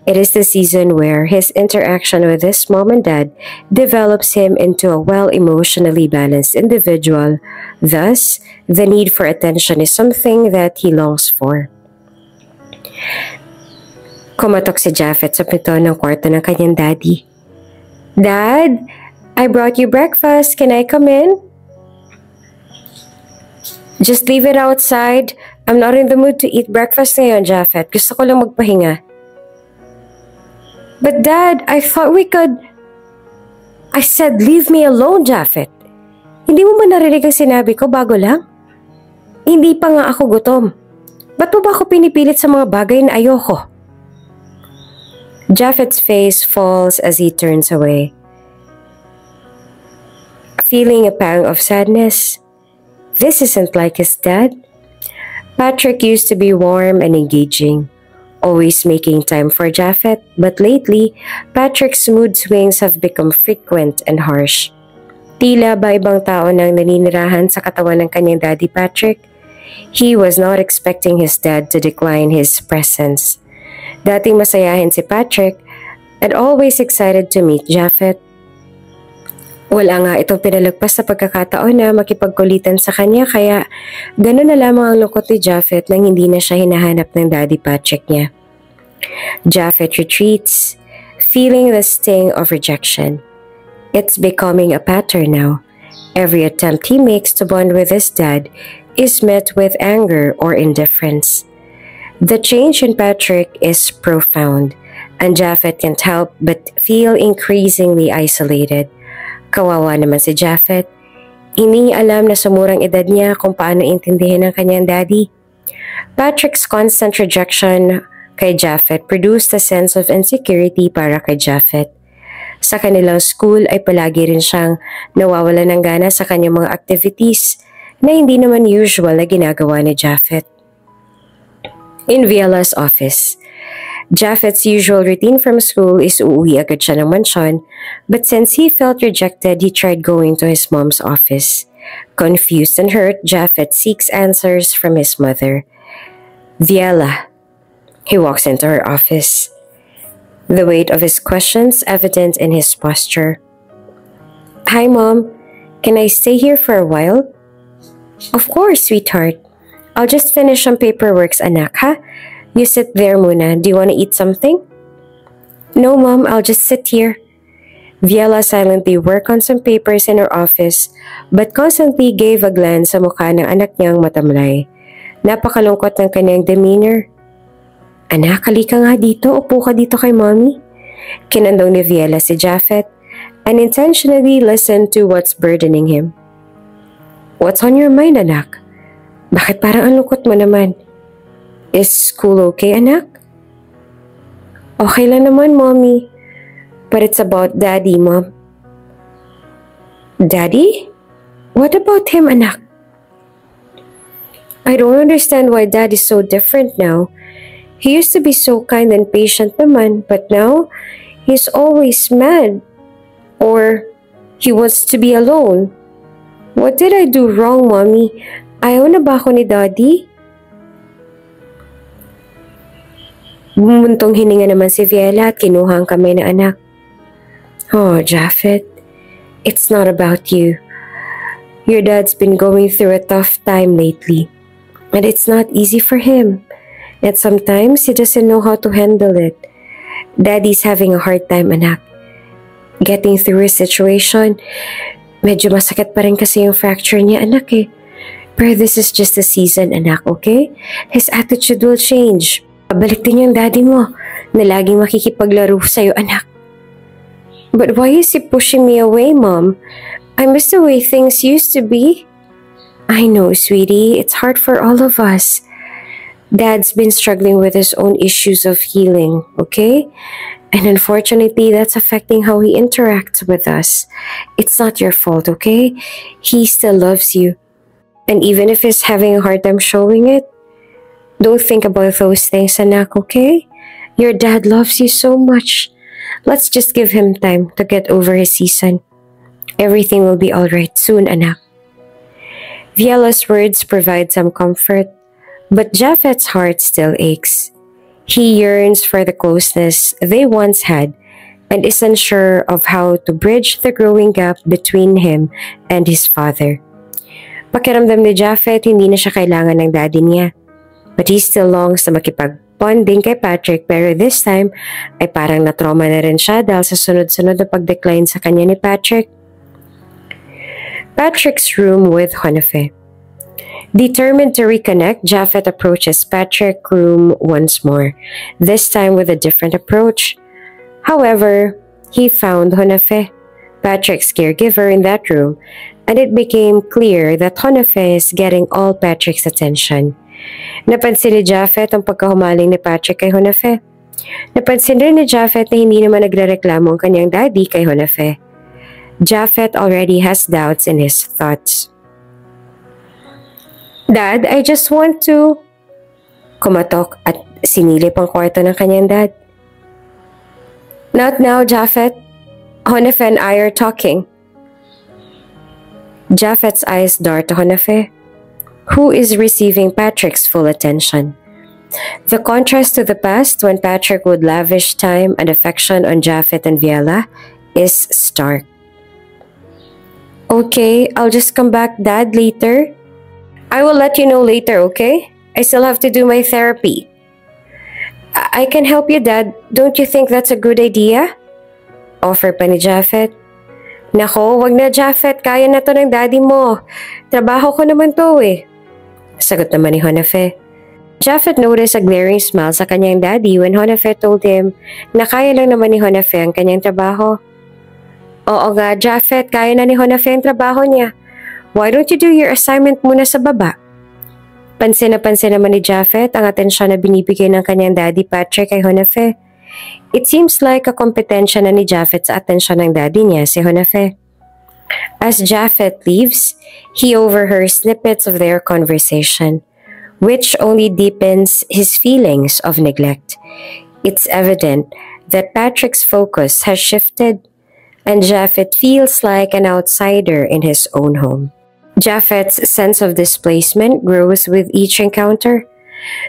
It is the season where his interaction with his mom and dad develops him into a well-emotionally balanced individual. Thus, the need for attention is something that he longs for. Kumatok si Japhet sa pinto ng kwarto ng kanyang daddy. Dad, I brought you breakfast. Can I come in? Just leave it outside. I'm not in the mood to eat breakfast ngayon, Japhet. Gusto ko lang magpahinga. But Dad, I thought we could... I said, leave me alone, Japhet. Hindi mo ba narinig ang sinabi ko bago lang? Hindi pa nga ako gutom. Ba't mo ba ako pinipilit sa mga bagay na ayoko? Japhet's face falls as he turns away. Feeling a pang of sadness. This isn't like his dad. Patrick used to be warm and engaging, always making time for Japhet, but lately, Patrick's mood swings have become frequent and harsh. Tila ba ibang tao nang naninirahan sa katawan ng kanyang daddy Patrick? He was not expecting his dad to decline his presence. Dating masayahin si Patrick and always excited to meet Japhet. Wala nga itong pinalagpas sa pagkakataon na makipagkulitan sa kanya kaya gano'n na lamang ang lungkot ni Japhet nang hindi na siya hinahanap ng daddy Patrick niya. Japhet retreats, feeling the sting of rejection. It's becoming a pattern now. Every attempt he makes to bond with his dad is met with anger or indifference. The change in Patrick is profound, and Japhet can't help but feel increasingly isolated. Kawawa naman si Japhet. Hindi niya alam na sa murang edad niya kung paano intindihin ang kanyang daddy. Patrick's constant rejection kay Japhet produced a sense of insecurity para kay Japhet. Sa kanilang school ay palagi rin siyang nawawalan ng gana sa kanyang mga activities na hindi naman usual na ginagawa ni Japhet. In Viola's office, Japhet's usual routine from school is uuwi agad siya ng mansyon, but since he felt rejected, he tried going to his mom's office. Confused and hurt, Japhet seeks answers from his mother. Viola. He walks into her office, the weight of his questions evident in his posture. Hi, Mom. Can I stay here for a while? Of course, sweetheart. I'll just finish some paperwork, anak, ha? You sit there muna. Do you want to eat something? No, Mom. I'll just sit here. Viola silently worked on some papers in her office, but constantly gave a glance sa mukha ng anak niyang matamlay. Napakalungkot ng kanyang demeanor. Anak, halika nga dito. Upo ka dito kay Mommy. Kinandong ni Viola si Japhet and intentionally listened to what's burdening him. What's on your mind, anak? Bakit parang ang lungkot mo naman? Is school okay, anak? Okay lang naman, Mommy. But it's about Daddy, Mom. Daddy? What about him, anak? I don't understand why Dad is so different now. He used to be so kind and patient naman, but now he's always mad. Or he wants to be alone. What did I do wrong, Mommy? Ayaw na ba ako ni Daddy? Bumuntong hininga naman si Viola at kinuha ang kamay na anak. Oh, Japhet, it's not about you. Your dad's been going through a tough time lately, and it's not easy for him. And sometimes he doesn't know how to handle it. Daddy's having a hard time, anak. Getting through his situation. Medyo masakit pa rin kasi yung fracture niya, anak eh. Pero this is just a season, anak, okay? His attitude will change. Pabalik din yung daddy mo na laging makikipaglaro sa'yo, anak. But why is he pushing me away, Mom? I miss the way things used to be. I know, sweetie. It's hard for all of us. Dad's been struggling with his own issues of healing, okay? And unfortunately, that's affecting how he interacts with us. It's not your fault, okay? He still loves you. And even if he's having a hard time showing it, Don't think about those things, anak, okay? Your dad loves you so much. Let's just give him time to get over his season. Everything will be alright soon, anak. Viola's words provide some comfort, but Japheth's heart still aches. He yearns for the closeness they once had and is unsure of how to bridge the growing gap between him and his father. Pakiramdam ni Japhet, hindi na siya kailangan ng daddy niya. But he still longs na makipag-bonding kay Patrick, pero this time ay parang na-trauma na rin siya dahil sa sunod-sunod na pag-decline sa kanya ni Patrick. Patrick's room with Honefe. Determined to reconnect, Japhet approaches Patrick's room once more, this time with a different approach. However, he found Honefe, Patrick's caregiver, in that room, and it became clear that Honefe is getting all Patrick's attention. Napansin ni Japhet ang pagkahumaling ni Patrick kay Honefe. Napansin rin ni Japhet na hindi naman nagrereklamo ang kanyang daddy kay Honefe. Japhet already has doubts in his thoughts. Dad, I just want to... Kumatok at sinilip ang kwarto ng kanyang dad. Not now, Japhet. Honefe and I are talking. Japhet's eyes dart to Honefe, who is receiving Patrick's full attention. The contrast to the past, when Patrick would lavish time and affection on Japhet and Viola, is stark. Okay, I'll just come back, Dad, later. I will let you know later, okay? I still have to do my therapy. I can help you, Dad. Don't you think that's a good idea? Offer pa ni Japhet. Nako, wag na, Japhet. Kaya na to ng daddy mo. Trabaho ko naman to eh. Sagot naman ni Honefe. Japhet noticed a glaring smile sa kanyang daddy when Honefe told him na kaya lang naman ni Honefe ang kanyang trabaho. Oo nga, Japhet, kaya na ni Honefe ang trabaho niya. Why don't you do your assignment muna sa baba? Pansin naman ni Japhet ang atensyon na binibigay ng kanyang daddy Patrick kay Honefe. It seems like a kompetensya na ni Japhet sa atensyon ng daddy niya, si Honefe. As Japhet leaves, he overhears snippets of their conversation, which only deepens his feelings of neglect. It's evident that Patrick's focus has shifted, and Japhet feels like an outsider in his own home. Japhet's sense of displacement grows with each encounter.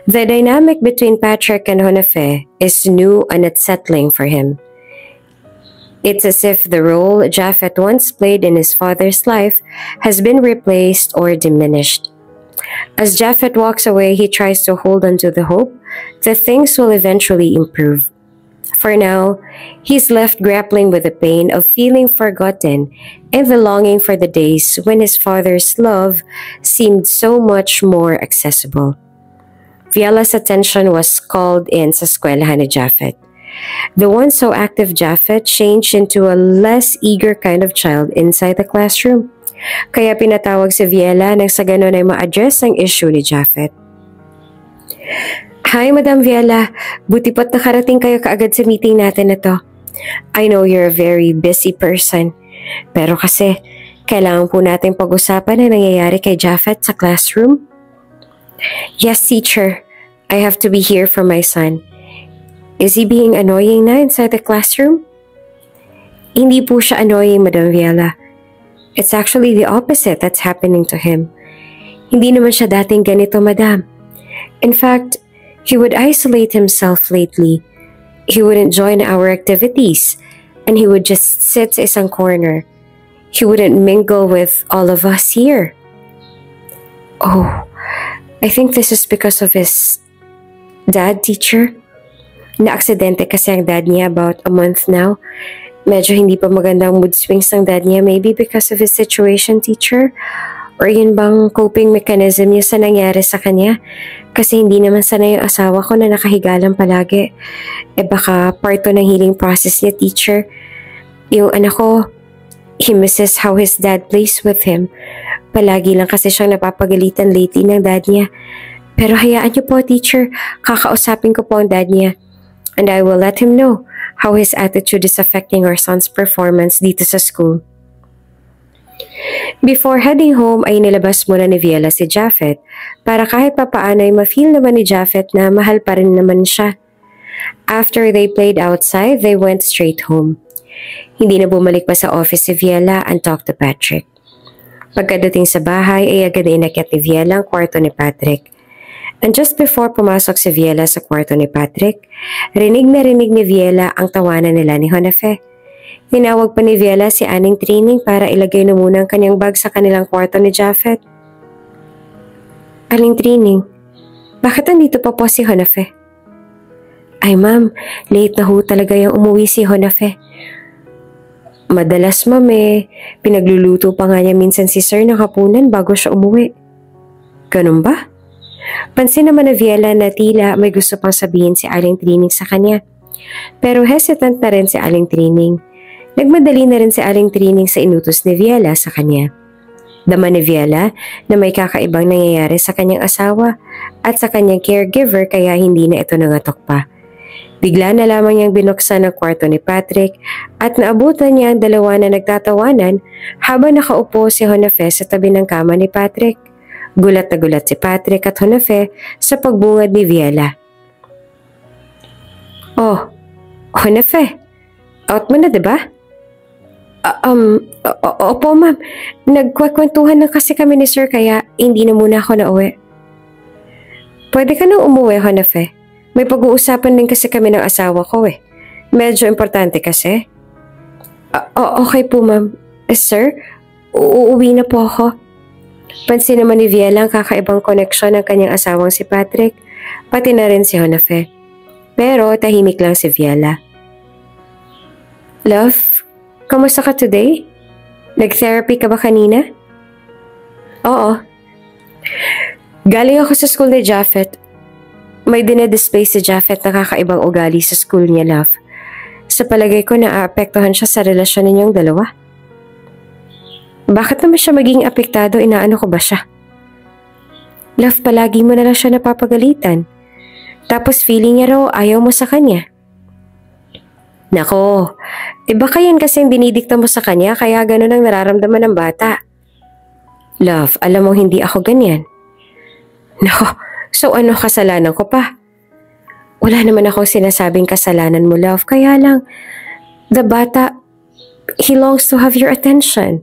The dynamic between Patrick and Honefe is new and unsettling for him. It's as if the role Japhet once played in his father's life has been replaced or diminished. As Japhet walks away, he tries to hold on to the hope that things will eventually improve. For now, he's left grappling with the pain of feeling forgotten and the longing for the days when his father's love seemed so much more accessible. Viola's attention was called in sa eskwelahan ni Japhet. The once so active Japhet changed into a less eager kind of child inside the classroom. Kaya pinatawag si Viola nang sa ganon ay ma-address ang issue ni Japhet. Hi, Madam Viola. Buti po't nakarating kayo kaagad sa meeting natin na to. I know you're a very busy person. Pero kasi, kailangan po natin pag-usapan na nangyayari kay Japhet sa classroom. Yes, teacher. I have to be here for my son. Is he being annoying na inside the classroom? Hindi po siya annoying, Madam Viola. It's actually the opposite that's happening to him. Hindi naman siya dating ganito, Madam. In fact, he would isolate himself lately. He wouldn't join our activities, and he would just sit sa isang corner. He wouldn't mingle with all of us here. Oh, I think this is because of his dad, teacher. Na-aksidente kasi ang dad niya about a month now. Medyo hindi pa magandang mood swings ng dad niya, maybe because of his situation, teacher. Or yun bang coping mechanism niya sa nangyari sa kanya? Kasi hindi naman sanay yung asawa ko na nakahiga lang palagi. Baka part to ng healing process niya, teacher. Yung anak ko, he misses how his dad plays with him. Palagi lang kasi siyang napapagalitan lately ng dad niya. Pero hayaan niyo po, teacher. Kakausapin ko po ang dad niya. And I will let him know how his attitude is affecting our son's performance dito sa school. Before heading home ay nilabas muna ni Viela si Japheth para kahit papaano ay ma-feel naman ni Japheth na mahal pa rin naman siya. After they played outside, they went straight home. Hindi na bumalik pa sa office si Viela and talked to Patrick. Pagkadating sa bahay ay agad inakyat ni Viela ang kwarto ni Patrick. And just before pumasok si Viela sa kwarto ni Patrick, rinig ni Viela ang tawanan nila ni Jonafe. Tinawag pa ni Viela si Aling Trining para ilagay na muna ang kanyang bag sa kanilang kwarto ni Japheth. Aling Trining, bakit andito pa po si Jonafe? Ay ma'am, late na ho talaga yung umuwi si Jonafe. Madalas ma'am pinagluluto pa nga niya minsan si sir ng hapunan bago siya umuwi. Ganun ba? Pansin naman ni Viela na tila may gusto pang sabihin si Aling Trining sa kanya. Pero hesitant na rin si Aling Trining. Nagmadali na rin si Aling Trining sa inutos ni Viela sa kanya. Dama ni Viela na may kakaibang nangyayari sa kanyang asawa at sa kanyang caregiver kaya hindi na ito nangatok pa. Bigla na lamang niyang binuksan ang kwarto ni Patrick at naabutan niya ang dalawa na nagtatawanan habang nakaupo si Jonafe sa tabi ng kama ni Patrick. Gulat na gulat si Patrick at Jonafe sa pagbungad ni Viela. Oh, Jonafe, out mo na diba? Opo ma'am, nagkwakwentuhan na kasi kami ni sir kaya hindi na muna ako nauwi. Pwede ka nang umuwi, Jonafe. May pag-uusapan din kasi kami ng asawa ko Medyo importante kasi. Okay po ma'am. Sir, uuwi na po ako. Pansin naman ni Viela ang kakaibang koneksyon ng kanyang asawang si Patrick, pati na rin si Jonafe. Pero tahimik lang si Viela. Love, kamusta ka today? Nag-therapy ka ba kanina? Oo. Galing ako sa school ni Japheth. May dinedisplay si Japheth na kakaibang ugali sa school niya, love. Sa palagay ko naaapektuhan siya sa relasyon ninyong dalawa. Bakit naman siya maging apektado? Inaano ko ba siya? Love, palagi mo na lang siya napapagalitan. Tapos feeling niya raw ayaw mo sa kanya. Nako, baka yan kasi yung dinidikta mo sa kanya kaya ganun ang nararamdaman ng bata. Love, alam mo hindi ako ganyan. Nako, so ano kasalanan ko pa? Wala naman akong sinasabing kasalanan mo, love. Kaya lang, the bata, he longs to have your attention.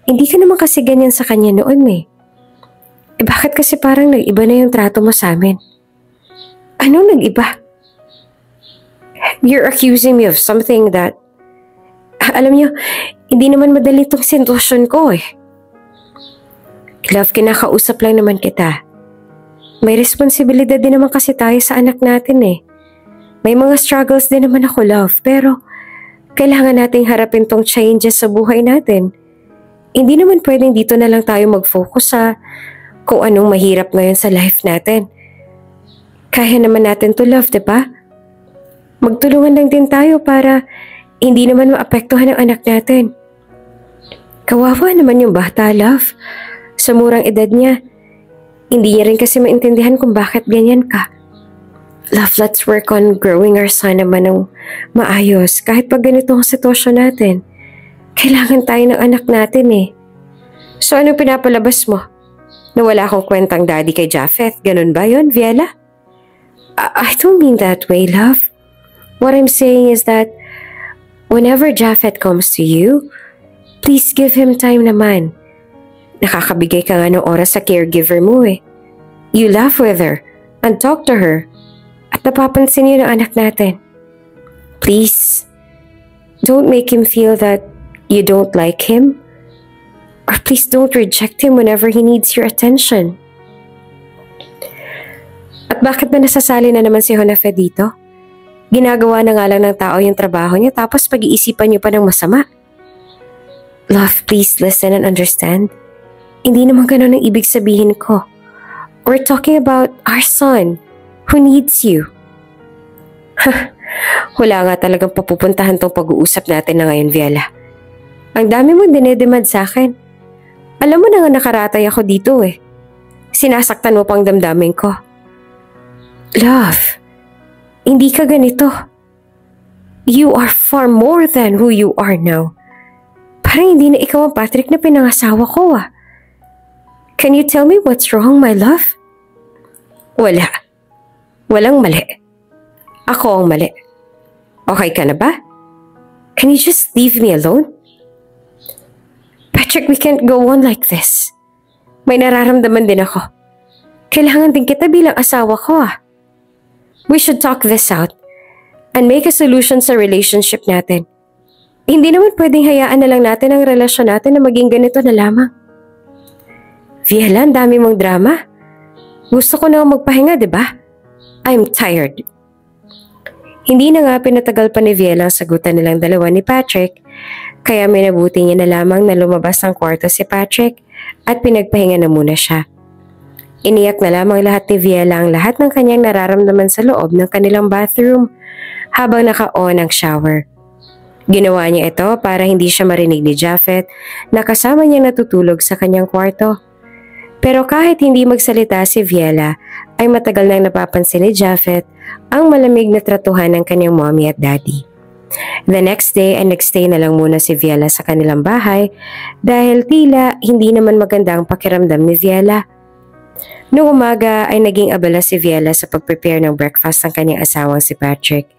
Hindi ka naman kasi ganyan sa kanya noon bakit kasi parang nag-iba na yung trato mo sa amin? Anong nag-iba? You're accusing me of something that... Alam niyo, hindi naman madali itong sitwasyon ko Love, kinakausap lang naman kita. May responsibilidad din naman kasi tayo sa anak natin May mga struggles din naman ako, love. Pero, kailangan nating harapin tong changes sa buhay natin. Hindi naman pwedeng dito na lang tayo mag-focus sa kung anong mahirap ngayon sa life natin. Kaya naman natin to, love, diba? Magtulungan lang din tayo para hindi naman maapektuhan ang anak natin. Kawawa naman yung bata, love. Sa murang edad niya, hindi niya rin kasi maintindihan kung bakit ganyan ka. Love, let's work on growing our son naman ng maayos kahit pag ganito ang sitwasyon natin. Kailangan tayo ng anak natin So anong pinapalabas mo? Na wala akong kwentang daddy kay Japheth, ganun ba yun, Viela? I don't mean that way, love. What I'm saying is that whenever Japheth comes to you, please give him time naman. Nakakabigay ka nga ng oras sa caregiver mo You laugh with her and talk to her at napapansin niyo ng anak natin. Please, don't make him feel that you don't like him or please don't reject him whenever he needs your attention. At bakit ba nasasali na naman si Jonafe dito? Ginagawa na nga lang ng tao yung trabaho niya tapos pag-iisipan niyo pa ng masama. Love, please listen and understand. Hindi naman ganun ang ibig sabihin ko. We're talking about our son who needs you. Wala nga talagang papupuntahan tong pag-uusap natin na ngayon, Viela. Ang dami mong dinedemand sa akin. Alam mo na nga nakaratay ako dito Sinasaktan mo pang damdamin ko. Love, hindi ka ganito. You are far more than who you are now. Parang hindi na ikaw ang Patrick na pinangasawa ko ah. Can you tell me what's wrong, my love? Wala. Walang mali. Ako ang mali. Okay ka na ba? Can you just leave me alone? Patrick, we can't go on like this. May nararamdaman din ako. Kailangan din kita bilang asawa ko ah. We should talk this out and make a solution sa relationship natin. Hindi naman pwedeng hayaan na lang natin ang relasyon natin na maging ganito na lamang. Viela, ang dami mong drama. Gusto ko na magpahinga, di ba? I'm tired. Hindi na nga pinatagal pa ni Viela ang sagutan nilang dalawa ni Patrick, kaya may nabuti niya na lamang na lumabas ng kwarto si Patrick at pinagpahinga na muna siya. Iniyak na lamang lahat ni Viela ang lahat ng kanyang nararamdaman sa loob ng kanilang bathroom habang naka-on ang shower. Ginawa niya ito para hindi siya marinig ni Japheth na kasama niyang natutulog sa kanyang kwarto. Pero kahit hindi magsalita si Viela, ay matagal nang napapansin ni Japheth ang malamig na tratuhan ng kanyang mommy at daddy. The next day ay nagstay na lang muna si Viela sa kanilang bahay dahil tila hindi naman maganda ang pakiramdam ni Viela. Noong umaga ay naging abala si Viela sa pag-prepare ng breakfast ng kanyang asawang si Patrick.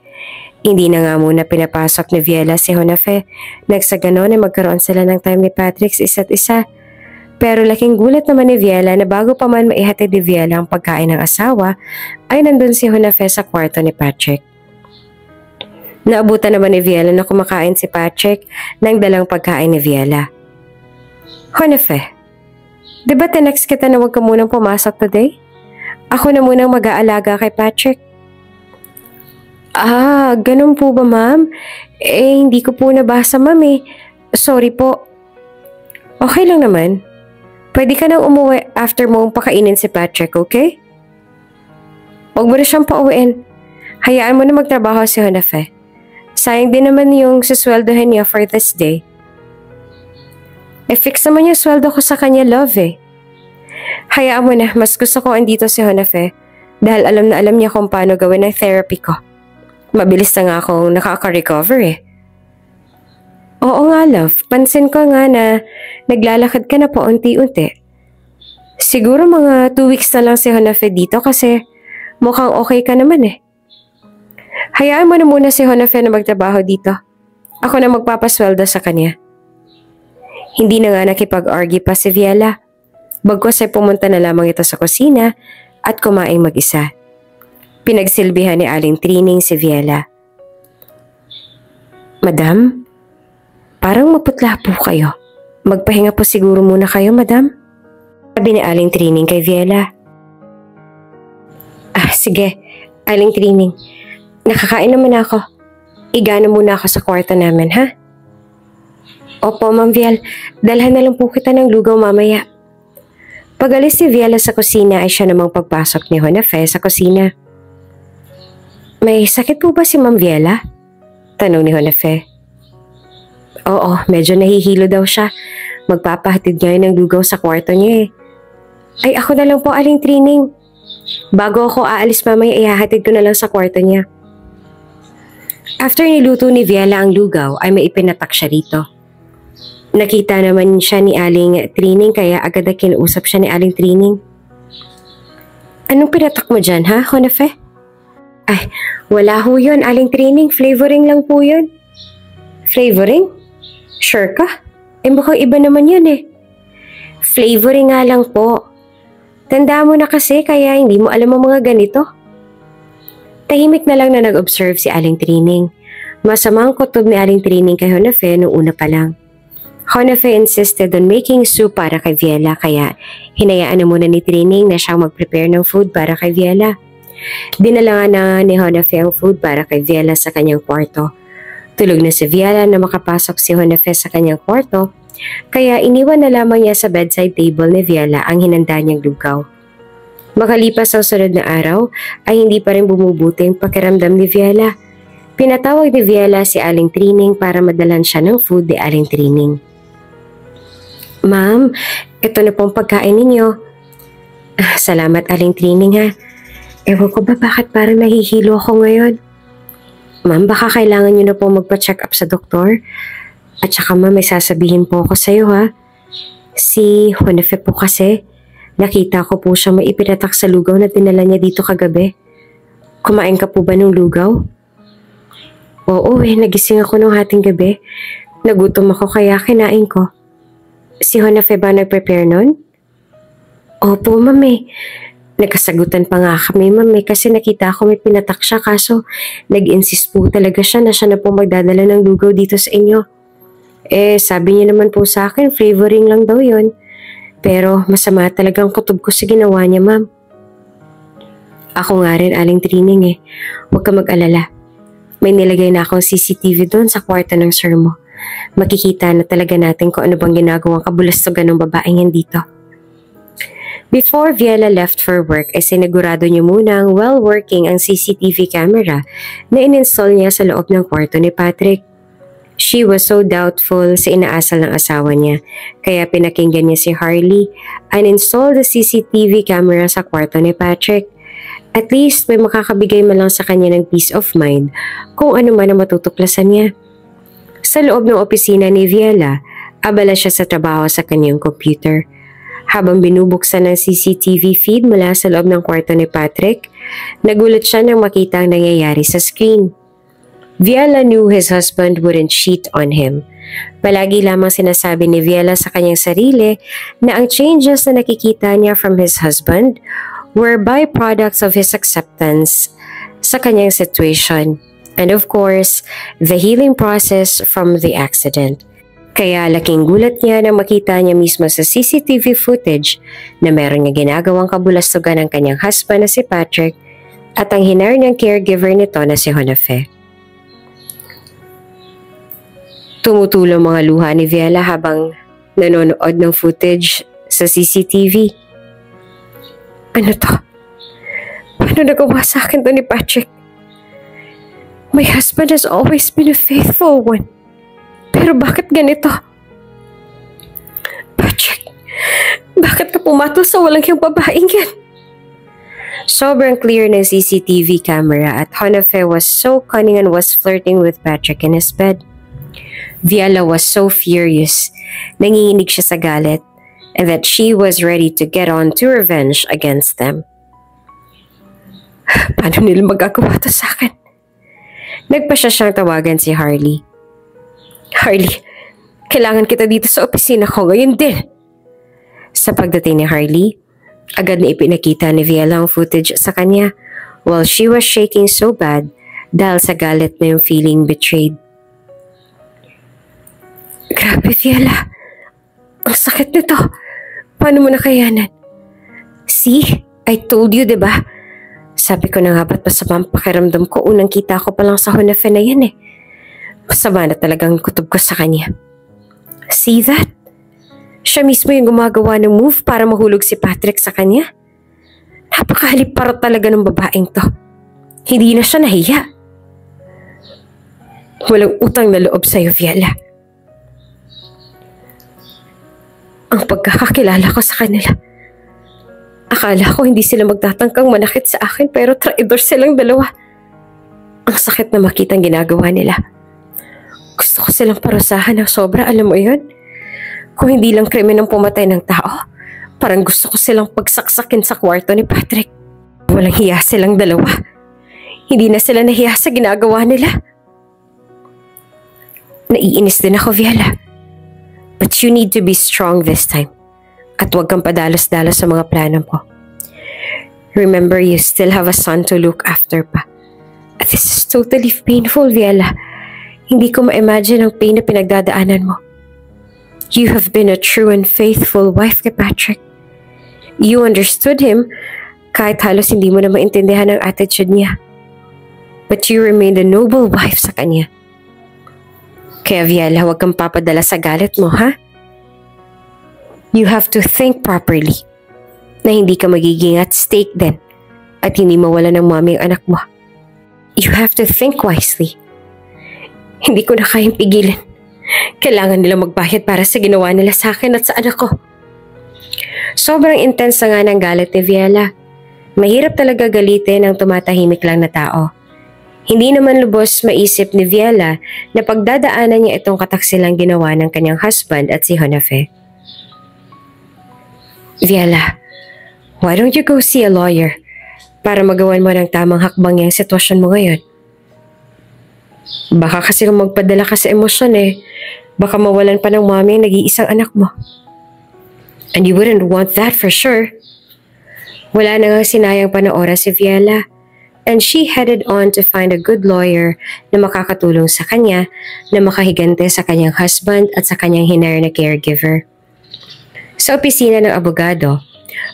Hindi na nga muna pinapasok ni Viela si Jonafe. Nagsaganon ay magkaroon sila ng time ni Patrick sa isa't isa. Pero laking gulat naman ni Viela na bago pa man maihatid ni Viela ang pagkain ng asawa, ay nandun si Jonafe sa kwarto ni Patrick. Naabutan naman ni Viela na kumakain si Patrick ng dalang pagkain ni Viela. Jonafe, di ba tinext kita na huwag ka munang pumasok today? Ako na munang mag-aalaga kay Patrick. Ah, ganun po ba ma'am? Hindi ko po nabasa ma'am eh. Sorry po. Okay lang naman. Pwede ka nang umuwi after mong pakainin si Patrick, okay? Huwag mo na siyang pauwiin. Hayaan mo na magtrabaho si Jonafe. Sayang din naman yung susweldohin niya for this day. Fix naman yung sweldo ko sa kanya, love eh. Hayaan mo na, mas gusto ko andito si Jonafe dahil alam na alam niya kung paano gawin ang therapy ko. Mabilis na nga akong nakaka-recover eh. Oo nga love, pansin ko nga na naglalakad ka na po unti-unti. Siguro mga 2 weeks na lang si Jonafe dito kasi mukhang okay ka naman eh. Hayaan mo na muna si Jonafe na magtrabaho dito. Ako na magpapasweldo sa kanya. Hindi na nga nakipag-argue pa si Viela. Bagkus ay pumunta na lamang ito sa kusina at kumaing mag-isa. Pinagsilbihan ni Aling Trining si Viela. Madam? Parang maputla po kayo. Magpahinga po siguro muna kayo, madam. Sabi ni Aling Trining kay Viela. Sige, Aling Trining. Nakakain naman ako. Igana muna ako sa kwarto namin, ha? Opo, Ma'am Viel. Dalhan na lang po kita ng lugaw mamaya. Pag-alis si Viela sa kusina ay siya namang pagpasok ni Jonafe sa kusina. May sakit po ba si Ma'am Viela? Tanong ni Jonafe. Oo, medyo nahihilo daw siya. Magpapahatid ngayon ng lugaw sa kwarto niya eh. Ay, ako na lang po, Aling Trining. Bago ako aalis mamaya, ihahatid ko na lang sa kwarto niya. After niluto ni Viela ang lugaw, ay may ipinatak siya rito. Nakita naman siya ni Aling Trining kaya agad na kinausap siya ni Aling Trining. Anong pinatak mo dyan, ha, Jonafe? Ay, wala ho yun, Aling Trining. Flavoring lang po yun. Flavoring? Sure ka? Mukhang iba naman yun eh. Flavoring nga lang po. Tanda mo na kasi kaya hindi mo alam ang mga ganito. Tahimik na lang na nag-observe si Aling Trining. Masamang kutob ni Aling Trining kay Jonafe noong una pa lang. Jonafe insisted on making soup para kay Viela kaya hinayaan na muna ni Trining na siyang mag-prepare ng food para kay Viela. Dinala na ni Jonafe ang food para kay Viela sa kanyang kwarto. Tulog na si Viela na makapasok si Jonafe sa kanyang kwarto, kaya iniwan na lamang niya sa bedside table ni Viela ang hinanda niyang lugaw. Makalipas ang sunod na araw ay hindi pa rin bumubuti ang pakiramdam ni Viela. Pinatawag ni Viela si Aling Trining para madalan siya ng food ni Aling Trining. Ma'am, ito na pong pagkain ninyo. Salamat Aling Trining ha. Ewan ko ba bakit parang nahihilo ako ngayon? Ma'am, baka kailangan niyo na po magpa-check up sa doktor. At saka ma, may sasabihin po ako sa'yo ha. Si Honefe po kasi, nakita ko po siya may ipinatak sa lugaw na dinala niya dito kagabi. Kumain ka po ba ng lugaw? Oo nagising ako nung hating gabi. Nagutom ako kaya kinain ko. Si Honefe ba nag-prepare nun? Opo ma'am. Nagkasagutan pa nga kami ma'am kasi nakita ko may pinatak siya kaso nag-insist po talaga siya na siya na po magdadala ng lugaw dito sa inyo. Sabi niya naman po sa akin, flavoring lang daw yon. Pero masama talagang kutob ko sa ginawa niya, ma'am. Ako nga rin, Aling Trining Huwag ka mag-alala. May nilagay na akong CCTV doon sa kwarto ng sir mo. Makikita na talaga natin kung ano bang ginagawang kabulastugan ng babaeng yan dito. Before Viela left for work, sinigurado niya munang well-working ang CCTV camera na in-install niya sa loob ng kwarto ni Patrick. She was so doubtful sa inaasal ng asawa niya, kaya pinakinggan niya si Harley and installed the CCTV camera sa kwarto ni Patrick. At least may makakabigay man lang sa kanya ng peace of mind kung ano man ang matutuklasan niya. Sa loob ng opisina ni Viela, abala siya sa trabaho sa kanyang computer. Habang binubuksan ng CCTV feed mula sa loob ng kwarto ni Patrick, nagulat siya nang makita ang nangyayari sa screen. Viela knew his husband wouldn't cheat on him. Palagi lamang sinasabi ni Viela sa kanyang sarili na ang changes na nakikita niya from his husband were byproducts of his acceptance sa kanyang situation and of course, the healing process from the accident. Kaya laking gulat niya nang makita niya mismo sa CCTV footage na meron niya ginagawang kabulastugan ng kanyang husband na si Patrick at ang hinire niyang caregiver nito na si Honefe. Tumutulong mga luha ni Viela habang nanonood ng footage sa CCTV. Ano to? Paano nagawa sa akin to ni Patrick? My husband has always been a faithful one. Pero bakit ganito? Patrick, bakit ka pumatol sa walang yung babaeng yan? Sobrang clear ng CCTV camera at Honefe was so cunning and was flirting with Patrick in his bed. Viela was so furious, nanginginig siya sa galit, and that she was ready to get on to revenge against them. Paano nila magagawa to sa akin? Nagpa siyang tawagan si Harley. Harley, kailangan kita dito sa opisina ko ngayon din. Sa pagdating ni Harley, agad na ipinakita ni Viela ang footage sa kanya while she was shaking so bad dahil sa galit na yung feeling betrayed. Grabe, Viela. Ang sakit nito. Paano mo nakayanan? See? I told you, diba? Sabi ko na nga ba't masama ang pakiramdam ko unang kita ko pa lang sa Honefe na yan Masama na talagang kutob ko sa kanya. See that? Siya mismo yung gumagawa ng move para mahulog si Patrick sa kanya. Napakahalip para talaga ng babaeng to. Hindi na siya nahiya. Walang utang na loob sa'yo, Viela. Ang pagkakakilala ko sa kanila. Akala ko hindi sila magtatangkang manakit sa akin pero traidor silang dalawa. Ang sakit na makita ang ginagawa nila. Gusto ko silang parusahan ng sobra, alam mo yun? Kung hindi lang krimen ang pumatay ng tao, parang gusto ko silang pagsaksakin sa kwarto ni Patrick. Walang hiya silang dalawa. Hindi na sila nahiya sa ginagawa nila. Naiinis din ako, Viela. But you need to be strong this time. At huwag kang padalos-dalos sa mga plano mo. Remember, you still have a son to look after pa. At this is totally painful, Viela. Hindi ko ma-imagine ang pain na pinagdadaanan mo. You have been a true and faithful wife kay Patrick. You understood him kahit halos hindi mo na maintindihan ang attitude niya. But you remained a noble wife sa kanya. Kaya Viela, huwag kang papadala sa galit mo, ha? You have to think properly na hindi ka magiging at stake din at hindi mawala ng mami ang anak mo. You have to think wisely. Hindi ko na kayang pigilan. Kailangan nila magbayad para sa ginawa nila sa akin at sa anak ko. Sobrang intense nga ng galit ni Viela. Mahirap talaga galitin ang tumatahimik lang na tao. Hindi naman lubos maisip ni Viela na pagdadaanan niya itong kataksilang ginawa ng kanyang husband at si Honafe. Viela, why don't you go see a lawyer para magawan mo ng tamang hakbang yung sitwasyon mo ngayon? Baka kasi kung magpadala ka sa emosyon baka mawalan pa ng mami ang nag-iisang anak mo. And you wouldn't want that for sure. Wala na nga sinayang pa na oras si Viela. And she headed on to find a good lawyer na makakatulong sa kanya na makahigante sa kanyang husband at sa kanyang hinire na caregiver. Sa opisina ng abogado,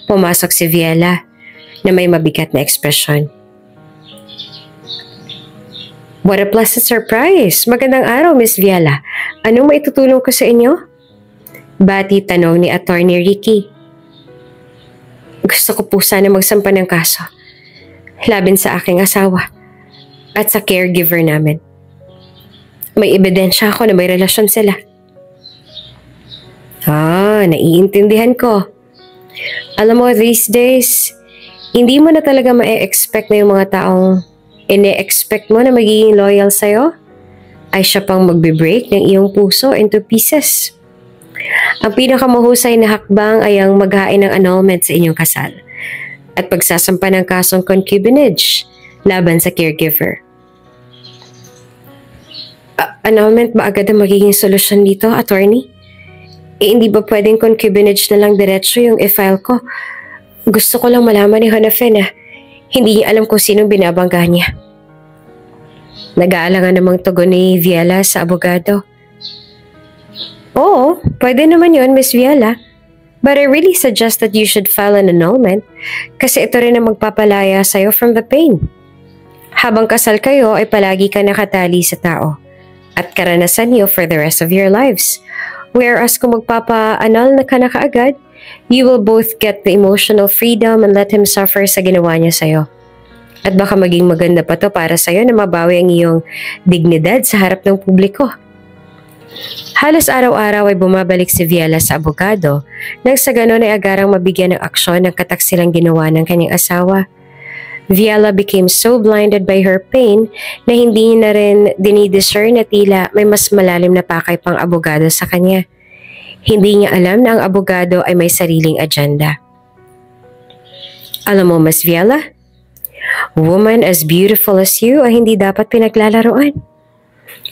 pumasok si Viela na may mabigat na ekspresyon. What a pleasant surprise! Magandang araw, Miss Viela. Anong maitutulong ko sa inyo? Bati tanong ni Attorney Ricky. Gusto ko po sana magsampa ng kaso laban sa aking asawa at sa caregiver namin. May ebidensya ako na may relasyon sila. Naiintindihan ko. Alam mo, these days, hindi mo na talaga ma-expect na yung mga taong ine-expect mo na magiging loyal sa'yo ay siya pang magbe-break ng iyong puso into pieces. Ang pinakamahusay na hakbang ay ang maghain ng annulment sa inyong kasal at pagsasampa ng kasong concubinage laban sa caregiver. Annulment ba agad ang magiging solusyon dito, attorney? Hindi ba pwedeng concubinage na lang diretso yung i-file ko? Gusto ko lang malaman ni Honafe na hindi niya alam kung sinong binabangga niya. Nag-aalangan namang tugon ni Viela sa abogado. Oo, pwede naman yun, Miss Viela. But I really suggest that you should file an annulment kasi ito rin ang magpapalaya sa'yo from the pain. Habang kasal kayo ay palagi ka nakatali sa tao at karanasan niyo for the rest of your lives. Whereas kung magpapa-annul na ka na kaagad, you will both get the emotional freedom and let him suffer sa ginawa niya sa'yo. At baka maging maganda pa to para sa'yo na mabawi ang iyong dignidad sa harap ng publiko. Halos araw-araw ay bumabalik si Viela sa abogado nang sa ganon ay agarang mabigyan ng aksyon ng kataksilang ginawa ng kanyang asawa. Viela became so blinded by her pain na hindi na rin dinidiscern na tila may mas malalim na pakay pang abogado sa kanya. Hindi niya alam na ang abogado ay may sariling agenda. Alam mo, Mas Viela, woman as beautiful as you ay hindi dapat pinaglalaroan.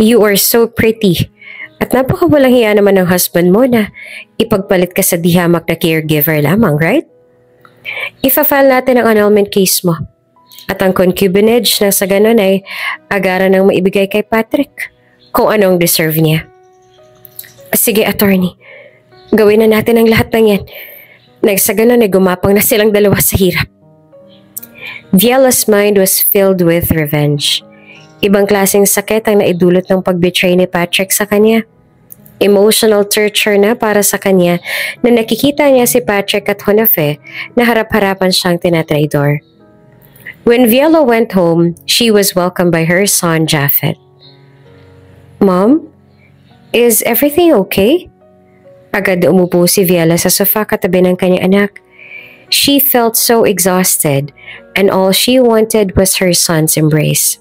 You are so pretty. At napakawalang hiya naman ng husband mo na ipagpalit ka sa dihamak na caregiver lamang, right? Ifa-file natin ang annulment case mo. At ang concubinage na sa ganon ay agaran ng maibigay kay Patrick kung anong deserve niya. Sige, attorney. Gawin na natin ang lahat ng yan. Sa ganon ay gumapang na silang dalawa sa hirap. Viela's mind was filled with revenge. Ibang klaseng sakit ang naidulot ng pagbetray ni Patrick sa kanya. Emotional torture na para sa kanya na nakikita niya si Patrick at Honafe na harap-harapan siyang tinatraidor. When Viela went home, she was welcomed by her son Japhet. Mom, is everything okay? Agad umupo si Viela sa sofa katabi ng kanyang anak. She felt so exhausted and all she wanted was her son's embrace.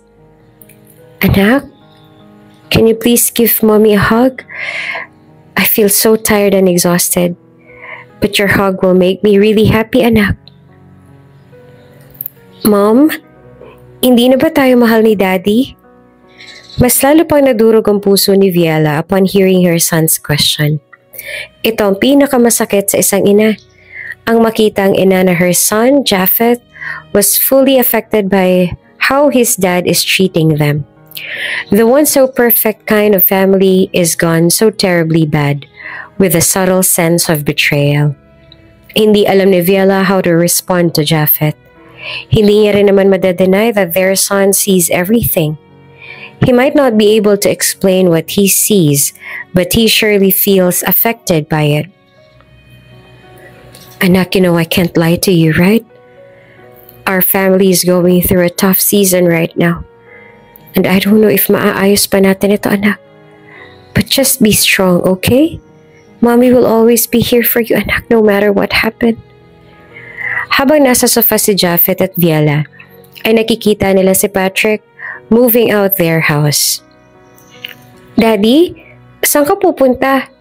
Anak, can you please give mommy a hug? I feel so tired and exhausted, but your hug will make me really happy, anak. Mom, hindi na ba tayo mahal ni Daddy? Mas lalo pang nadurog ang puso ni Viela upon hearing her son's question. Ito ang pinakamasakit sa isang ina. Ang makita ang ina na her son, Japhet, was fully affected by how his dad is treating them. The one so perfect kind of family is gone so terribly bad, with a subtle sense of betrayal. Hindi alam ni Viela how to respond to Japhet. Hindi niya rin naman madedeny that their son sees everything. He might not be able to explain what he sees, but he surely feels affected by it. Anak, you know I can't lie to you, right? Our family is going through a tough season right now. And I don't know if maaayos pa natin ito, anak. But just be strong, okay? Mommy will always be here for you, anak, no matter what happened. Habang nasa sofa si Japhet at Viela, ay nakikita nila si Patrick moving out their house. Daddy, saan ka pupunta?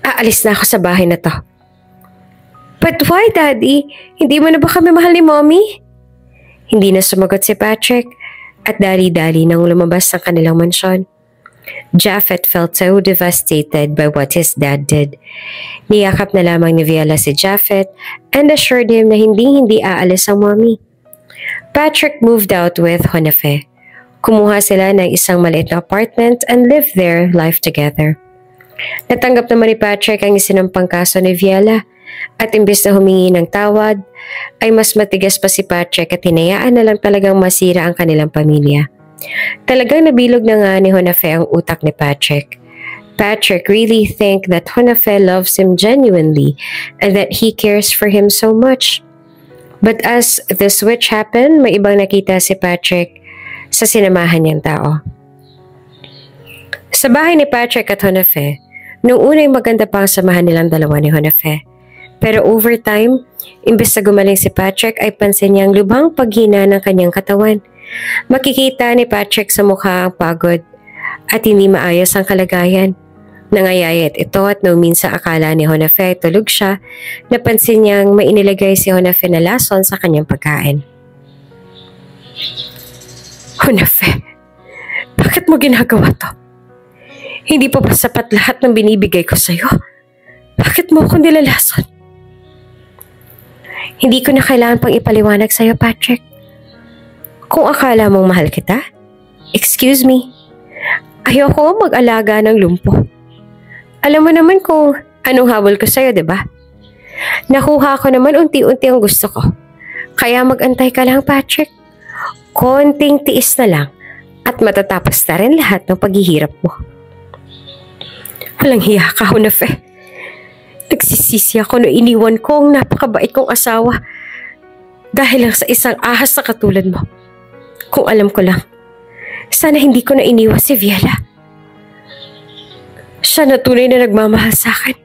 Aalis na ako sa bahay na to. But why, Daddy? Hindi mo na ba kami mahal ni Mommy? Hindi na sumagot si Patrick at dali-dali nang lumabas ng kanilang mansyon. Japhet felt so devastated by what his dad did. Niyakap na lamang ni Viela si Japhet and assured him na hindi aalis ang Mommy. Patrick moved out with Honafe. Kumuha sila ng isang maliit na apartment and lived their life together. Natanggap naman ni Patrick ang isinampang kaso ni Viela at imbes na humingi ng tawad, ay mas matigas pa si Patrick at hinayaan na lang talagang masira ang kanilang pamilya. Talagang nabilog na nga ni Honafe ang utak ni Patrick. Patrick really think that Honafe loves him genuinely and that he cares for him so much. But as the switch happened, may ibang nakita si Patrick sa sinamahan niyang tao. Sa bahay ni Patrick at Honafe, noong una'y maganda pa ang samahan nilang dalawa ni Honafe. Pero over time, imbes na gumaling si Patrick ay pansin niyang lubhang paghina ng kanyang katawan. Makikita ni Patrick sa mukha ang pagod at hindi maayos ang kalagayan. Nangayayat ito at noong minsan akala ni Honafe tulog siya, napansin niyang may inilagay si Honafe na lason sa kanyang pagkain. Honafe, bakit mo ginagawa to? Hindi pa ba sapat lahat ng binibigay ko sa'yo? Bakit mo akong nilalason? Hindi ko na kailangan pang ipaliwanag sa'yo, Patrick. Kung akala mong mahal kita, excuse me, ayoko mag-alaga ng lumpo. Alam mo naman kung anong habol ko sa'yo, diba? Nakuha ko naman unti-unti ang gusto ko. Kaya mag-antay ka lang, Patrick. Konting tiis na lang at matatapos na rin lahat ng paghihirap mo. Walang hiya ka, Honafe. Nagsisisi ako na iniwan ko ang napakabait kong asawa dahil lang sa isang ahas na katulad mo. Kung alam ko lang, sana hindi ko na iniwan si Viela. Siya na tunay na nagmamahal sa akin.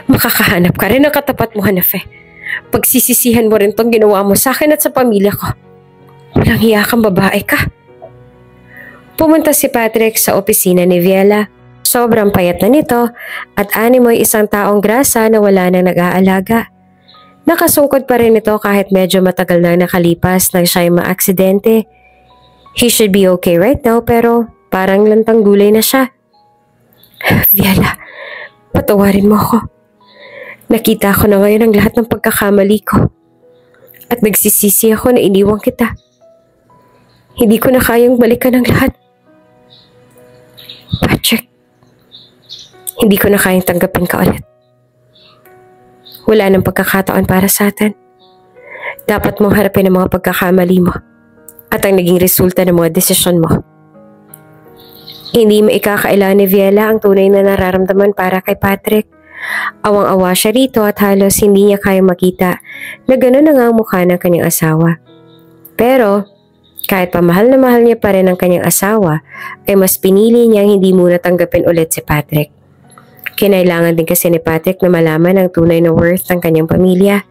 Makakahanap ka rin ng katapat mo, Honafe. Pagsisisihan mo rin tong ginawa mo sa akin at sa pamilya ko. Walang hiya kang babae ka. Pumunta si Patrick sa opisina ni Viela. Sobrang payat na nito at animoy isang taong grasa na wala nang nag-aalaga. Nakasungkod pa rin ito kahit medyo matagal na nakalipas nang siya'y maaksidente. He should be okay right now pero parang lantang gulay na siya. Viela, patawarin mo ako. Nakita ko na ngayon ang lahat ng pagkakamali ko. At nagsisisi ako na iniwang kita. Hindi ko na kayang balikan ang lahat. Patrick, hindi ko na kayang tanggapin ka ulit. Wala nang pagkakataon para sa atin. Dapat mong harapin ang mga pagkakamali mo at ang naging resulta ng mga desisyon mo. Hindi maikakaila ni Viela ang tunay na nararamdaman para kay Patrick. Awang-awa siya rito at halos hindi niya kayang makita na gano'n na nga ang mukha ng kanyang asawa. Pero kahit pa mahal na mahal niya pa rin ang kanyang asawa, ay mas pinili niyang hindi muna tanggapin ulit si Patrick. Kinailangan din kasi ni Patrick na malaman ang tunay na worth ng kanyang pamilya.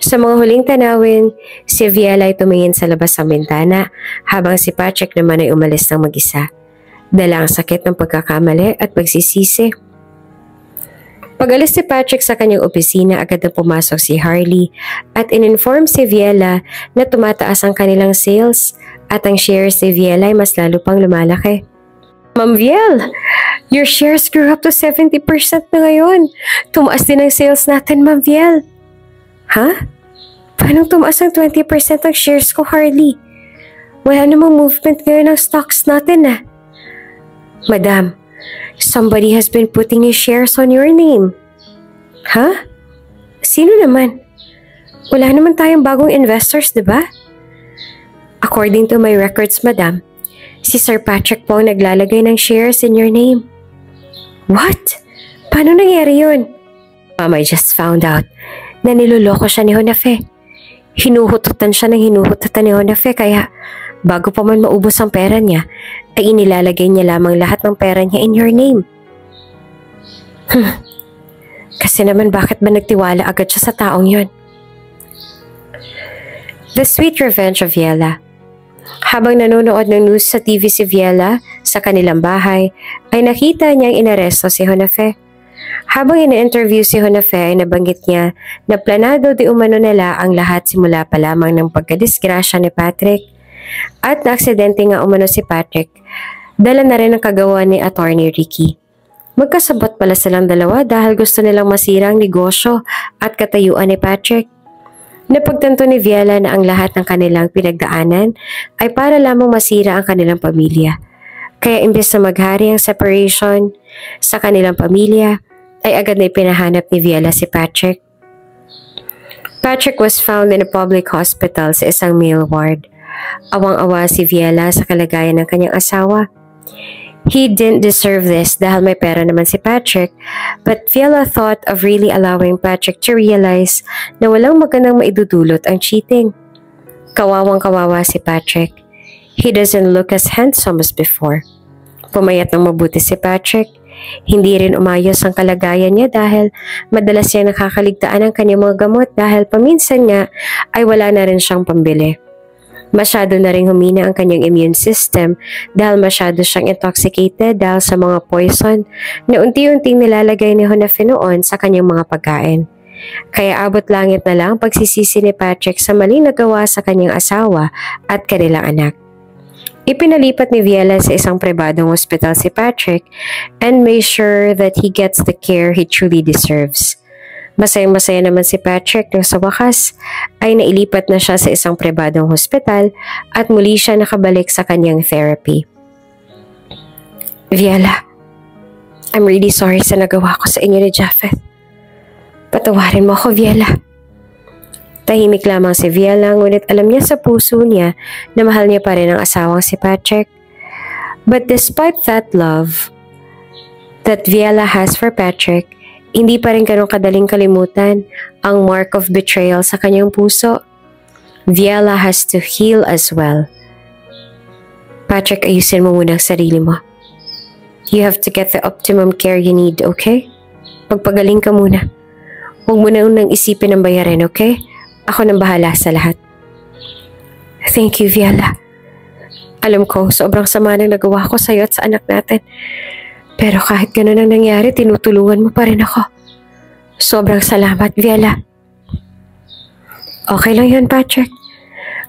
Sa mga huling tanawin, si Viela ay tumingin sa labas ng bintana habang si Patrick naman ay umalis ng mag-isa. Dala ang sakit ng pagkakamali at pagsisisi. Pag-alis si Patrick sa kanyang opisina, agad na pumasok si Harley at in-inform si Viela na tumataas ang kanilang sales at ang shares ni Viela ay mas lalo pang lumalaki. Ma'am Viel, your shares grew up to 70% na ngayon. Tumaas din ang sales natin, Ma'am Viel. Ha? Paano tumaas ang 20% ang shares ko, Harley? Wala namang movement ngayon ng stocks natin ah. Madam, somebody has been putting his shares on your name. Ha? Sino naman? Wala naman tayong bagong investors, diba? According to my records, madam, si Sir Patrick po ang naglalagay ng shares in your name. What? Paano nangyari yun? Ma'am, I just found out na niloloko siya ni Honafe. Hinuhututan siya ng hinuhututan ni Honafe kaya bago pa man maubos ang pera niya, ay inilalagay niya lamang lahat ng pera niya in your name. Kasi naman bakit ba nagtiwala agad siya sa taong yun? The sweet revenge of Viela. Habang nanonood ng news sa TV si Viela sa kanilang bahay, ay nakita niyang inaresto si Jonafe. Habang ina-interview si Jonafe ay nabanggit niya na planado di umano nila ang lahat simula pa lamang ng pagkadisgrasya ni Patrick. At naaksidente nga umano si Patrick, dala na rin ang kagawa ni Attorney Ricky. Magkasabot pala silang dalawa dahil gusto nilang masira ang negosyo at katayuan ni Patrick. Napagtanto ni Viela na ang lahat ng kanilang pinagdaanan ay para lamang masira ang kanilang pamilya. Kaya imbes na maghari ang separation sa kanilang pamilya, ay agad na ipinahanap ni Viela si Patrick. Patrick was found in a public hospital sa isang male ward. Awang-awa si Viela sa kalagayan ng kanyang asawa. He didn't deserve this dahil may pera naman si Patrick, but Viela thought of really allowing Patrick to realize na walang magandang maidudulot ang cheating. Kawawang-kawawa si Patrick. He doesn't look as handsome as before. Pumayat ng mabuti si Patrick. Hindi rin umayos ang kalagayan niya dahil madalas siya nakakaligtaan ng kanyang mga gamot dahil paminsan nga ay wala na rin siyang pambili. Masyado na rin humina ang kanyang immune system dahil masyado siyang intoxicated dahil sa mga poison na unti-unting nilalagay ni Jonafe noon sa kanyang mga pagkain. Kaya abot langit na lang pagsisisi ni Patrick sa maling nagawa sa kanyang asawa at kanilang anak. Ipinalipat ni Viela sa isang pribadong ospital si Patrick and made sure that he gets the care he truly deserves. Masayang-masaya naman si Patrick nang sa wakas ay nailipat na siya sa isang pribadong hospital at muli siya nakabalik sa kanyang therapy. Viela, I'm really sorry sa nagawa ko sa inyo ni Japheth. Patawarin mo ako, Viela. Tahimik lamang si Viela ngunit alam niya sa puso niya na mahal niya pa rin ang asawang si Patrick. But despite that love that Viela has for Patrick, hindi pa rin ganun kadaling kalimutan ang mark of betrayal sa kanyang puso. Viela has to heal as well. Patrick, ayusin mo muna ang sarili mo. You have to get the optimum care you need, okay? Pagpagaling ka muna. Huwag mo na unang isipin ang bayarin, okay? Ako nang bahala sa lahat. Thank you, Viela. Alam ko, sobrang sama ng nagawa ko sa'yo at sa anak natin. Pero kahit ganun ang nangyari, tinutulungan mo pa rin ako. Sobrang salamat, Viela. Okay lang yun, Patrick.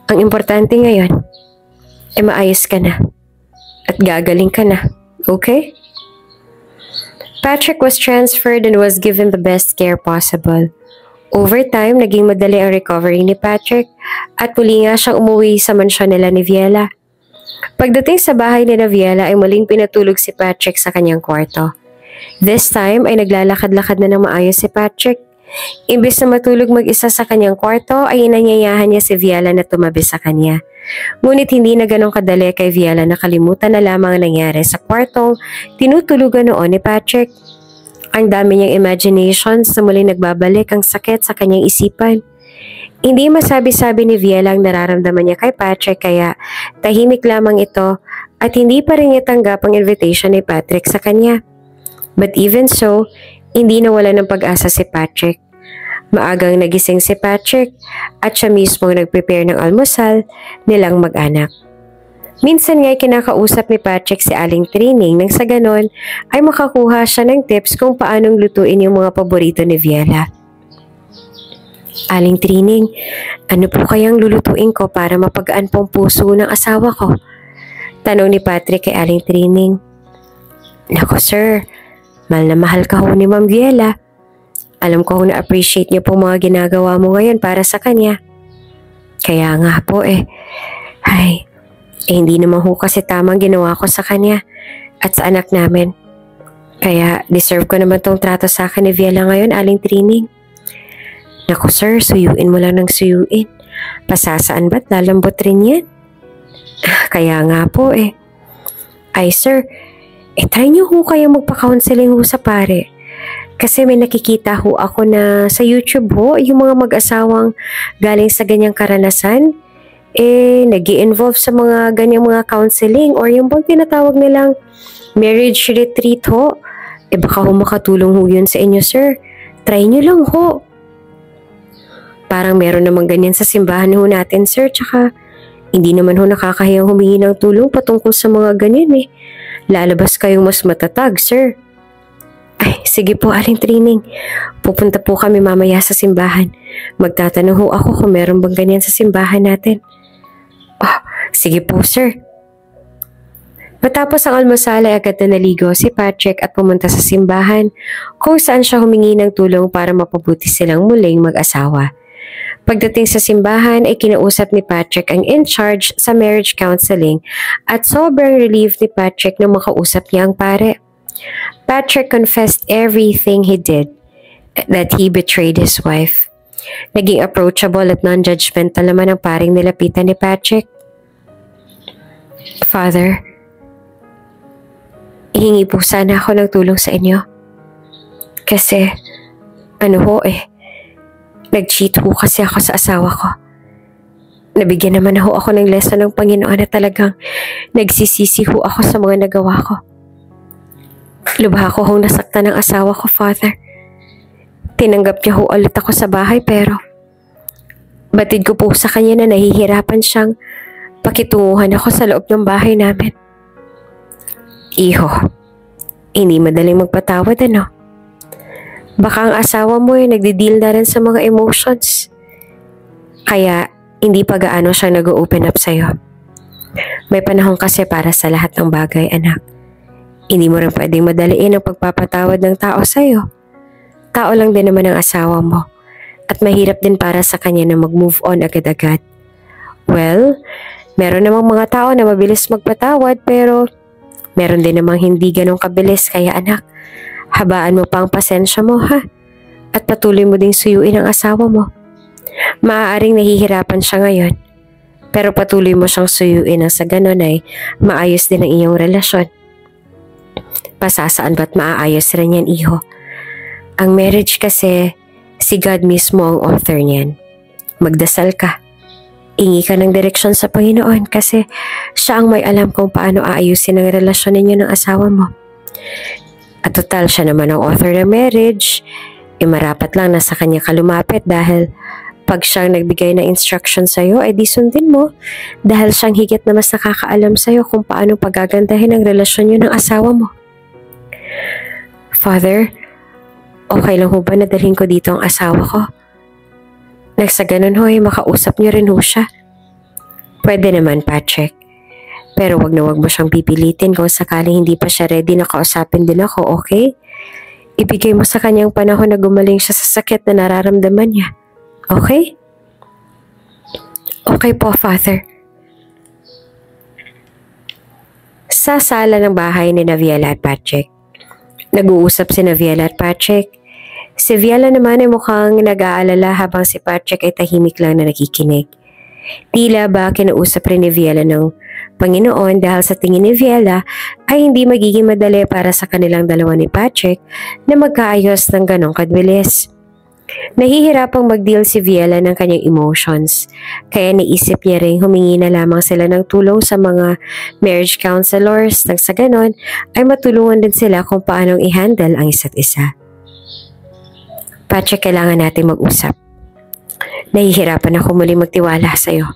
Ang importante ngayon, ay maayos ka na. At gagaling ka na, okay? Patrick was transferred and was given the best care possible. Over time, naging madali ang recovery ni Patrick at muli nga siyang umuwi sa mansyon nila ni Viela. Pagdating sa bahay ni Viela ay muling pinatulog si Patrick sa kanyang kwarto. This time ay naglalakad-lakad na ng maayos si Patrick. Imbes na matulog mag-isa sa kanyang kwarto ay inanyayahan niya si Viela na tumabi sa kanya. Ngunit hindi na ganong kadali kay Viela na kalimutan na lamang ang nangyari sa kwartong tinutulugan noon ni Patrick. Ang dami niyang imaginations na muling nagbabalik ang sakit sa kanyang isipan. Hindi masabi-sabi ni Viela ang nararamdaman niya kay Patrick kaya tahimik lamang ito at hindi pa rin itanggap ang invitation ni Patrick sa kanya. But even so, hindi nawala ng pag-asa si Patrick. Maagang nagising si Patrick at siya mismo nag-prepare ng almusal nilang mag-anak. Minsan nga'y kinakausap ni Patrick si Aling Trining nang sa ganon ay makakuha siya ng tips kung paanong lutuin yung mga paborito ni Viela. Aling Trining, ano po kayang lulutuin ko para mapagaan pong puso ng asawa ko? Tanong ni Patrick kay Aling Trining. Nako sir, mahal na mahal ka ho ni Ma'am Viela. Alam ko na-appreciate niyo po mga ginagawa mo ngayon para sa kanya. Kaya nga po hindi naman ho kasi tamang ginawa ko sa kanya at sa anak namin. Kaya deserve ko naman tong trato sa akin ni Viela ngayon, Aling Trining. Naku sir, suyuin mo lang ng suyuin. Pasasaan ba't lalambot rin yan? Kaya nga po Ay sir, try niyo ho kaya magpa-counseling ho sa pare. Kasi may nakikita ho ako na sa YouTube ho, yung mga mag-asawang galing sa ganyang karanasan, nag-i-involve sa mga ganyang mga counseling or yung bang tinatawag nilang marriage retreat ho. Baka ho makatulong ho yun sa inyo sir. Try nyo lang ho. Parang meron namang ganyan sa simbahan ho natin sir, tsaka Hindi naman ho nakakahiyang humingi ng tulong patungkol sa mga ganyan eh. Lalabas kayong mas matatag, sir. Ay, sige po, Aling Trining. Pupunta po kami mamaya sa simbahan. Magtatanong ho ako kung meron bang ganyan sa simbahan natin. Oh, sige po, sir. Matapos ang almusal ay agad na naligo si Patrick at pumunta sa simbahan kung saan siya humingi ng tulong para mapabuti silang muling mag-asawa. Pagdating sa simbahan ay kinausap ni Patrick ang in-charge sa marriage counseling at sobrang relieved ni Patrick nang makausap niya ang pare. Patrick confessed everything he did, that he betrayed his wife. Naging approachable at non-judgmental naman ang paring nilapitan ni Patrick. Father, hingi po sana ako ng tulong sa inyo. Kasi, nag-cheat ho kasi ako sa asawa ko. Nabigyan naman ako ng lesson ng Panginoon na talagang nagsisisi ho ako sa mga nagawa ko. Lubha ko hong nasaktan ng asawa ko, Father. Tinanggap niya ho ulit ako sa bahay pero batid ko po sa kanya na nahihirapan siyang pakitunguhan ako sa loob ng bahay namin. Iho, hindi madaling magpatawad ano? Baka ang asawa mo ay nagdi-deal na rin sa mga emotions. Kaya hindi pa gaano siya nag-open up sa'yo. May panahon kasi para sa lahat ng bagay, anak. Hindi mo rin pwedeng madaliin ang pagpapatawad ng tao sa'yo. Tao lang din naman ang asawa mo. At mahirap din para sa kanya na mag-move on agad-agad. Well, meron namang mga tao na mabilis magpatawad pero meron din namang hindi ganong kabilis kaya anak, habaan mo pa ang pasensya mo ha. At patuloy mo ding suyuin ang asawa mo. Maaaring nahihirapan siya ngayon. Pero patuloy mo siyang suyuin nang sa ganon ay maayos din ang iyong relasyon. Pasasaan ba't maaayos rin yan, iho? Ang marriage kasi, si God mismo ang author niyan. Magdasal ka. Ingi ka ng direksyon sa Panginoon kasi siya ang may alam kung paano aayusin ang relasyon ninyo ng asawa mo. At total siya naman ang author ng marriage, marapat lang na sa kanya ka lumapit dahil pag siyang nagbigay ng instruction sa'yo ay di sundin mo dahil siyang higit na mas nakakaalam sa'yo kung paano pagagandahin ang relasyon niyo ng asawa mo. Father, okay lang ho ba na dalhin ko dito ang asawa ko? Nagsa ganun ho ay makausap niyo rin ho siya. Pwede naman, Patrick. Pero wag na wag mo siyang pipilitin kung sakaling hindi pa siya ready na kausapin din ako, okay? Ibigay mo sa kanyang panahon na gumaling siya sa sakit na nararamdaman niya. Okay? Okay po, Father. Sa sala ng bahay ni Naviela at Patrick. Nag-uusap si Naviela at Patrick. Si Viela naman ay mukhang nag-aalala habang si Patrick ay tahimik lang na nakikinig. Tila ba kinausap rin ni Viela ng Panginoon dahil sa tingin ni Viela ay hindi magiging madali para sa kanilang dalawa ni Patrick na magkaayos ng ganong kadbilis. Nahihirapang mag-deal si Viela ng kanyang emotions, kaya naisip niya rin humingi na lamang sila ng tulong sa mga marriage counselors nang sa ganon ay matulungan din sila kung paanong i-handle ang isa't isa. Patrick, kailangan natin mag-usap. Nahihirapan ako muli magtiwala sa'yo.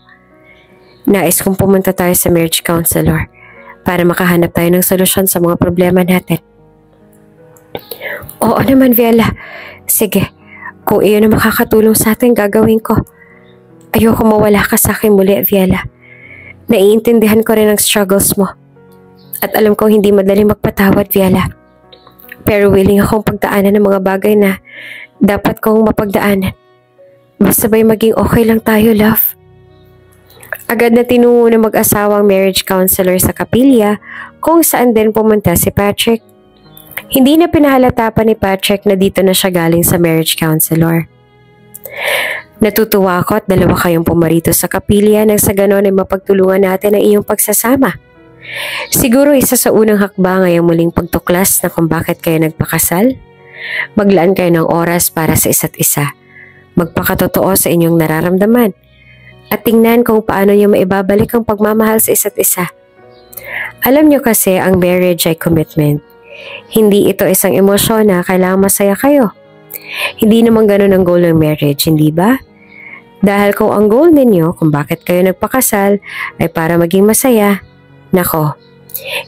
Nais kong pumunta tayo sa marriage counselor para makahanap tayo ng solusyon sa mga problema natin. Oo naman, Viela. Sige, kung iyon ang makakatulong sa atin, gagawin ko. Ayoko mawala ka sa akin muli, Viela. Naiintindihan ko rin ang struggles mo. At alam kong hindi madaling magpatawad, Viela. Pero willing akong pagdaanan ng mga bagay na dapat kong mapagdaanan. Basta ba'y maging okay lang tayo, love? Agad na tinungo ng mag-asawang marriage counselor sa kapilya kung saan din pumunta si Patrick. Hindi na pinahalata pa ni Patrick na dito na siya galing sa marriage counselor. Natutuwa ako at dalawa kayong pumarito sa kapilya nang sa ganon ay mapagtulungan natin ang iyong pagsasama. Siguro isa sa unang hakbang ay ang muling pagtuklas na kung bakit kayo nagpakasal. Maglaan kayo ng oras para sa isa't isa. Magpakatotoo sa inyong nararamdaman. At tingnan kung paano niyo maibabalik ang pagmamahal sa isa't isa. Alam niyo kasi ang marriage ay commitment. Hindi ito isang emosyon na kailangan masaya kayo. Hindi naman ganun ang goal ng marriage, hindi ba? Dahil kung ang goal ninyo kung bakit kayo nagpakasal ay para maging masaya, nako,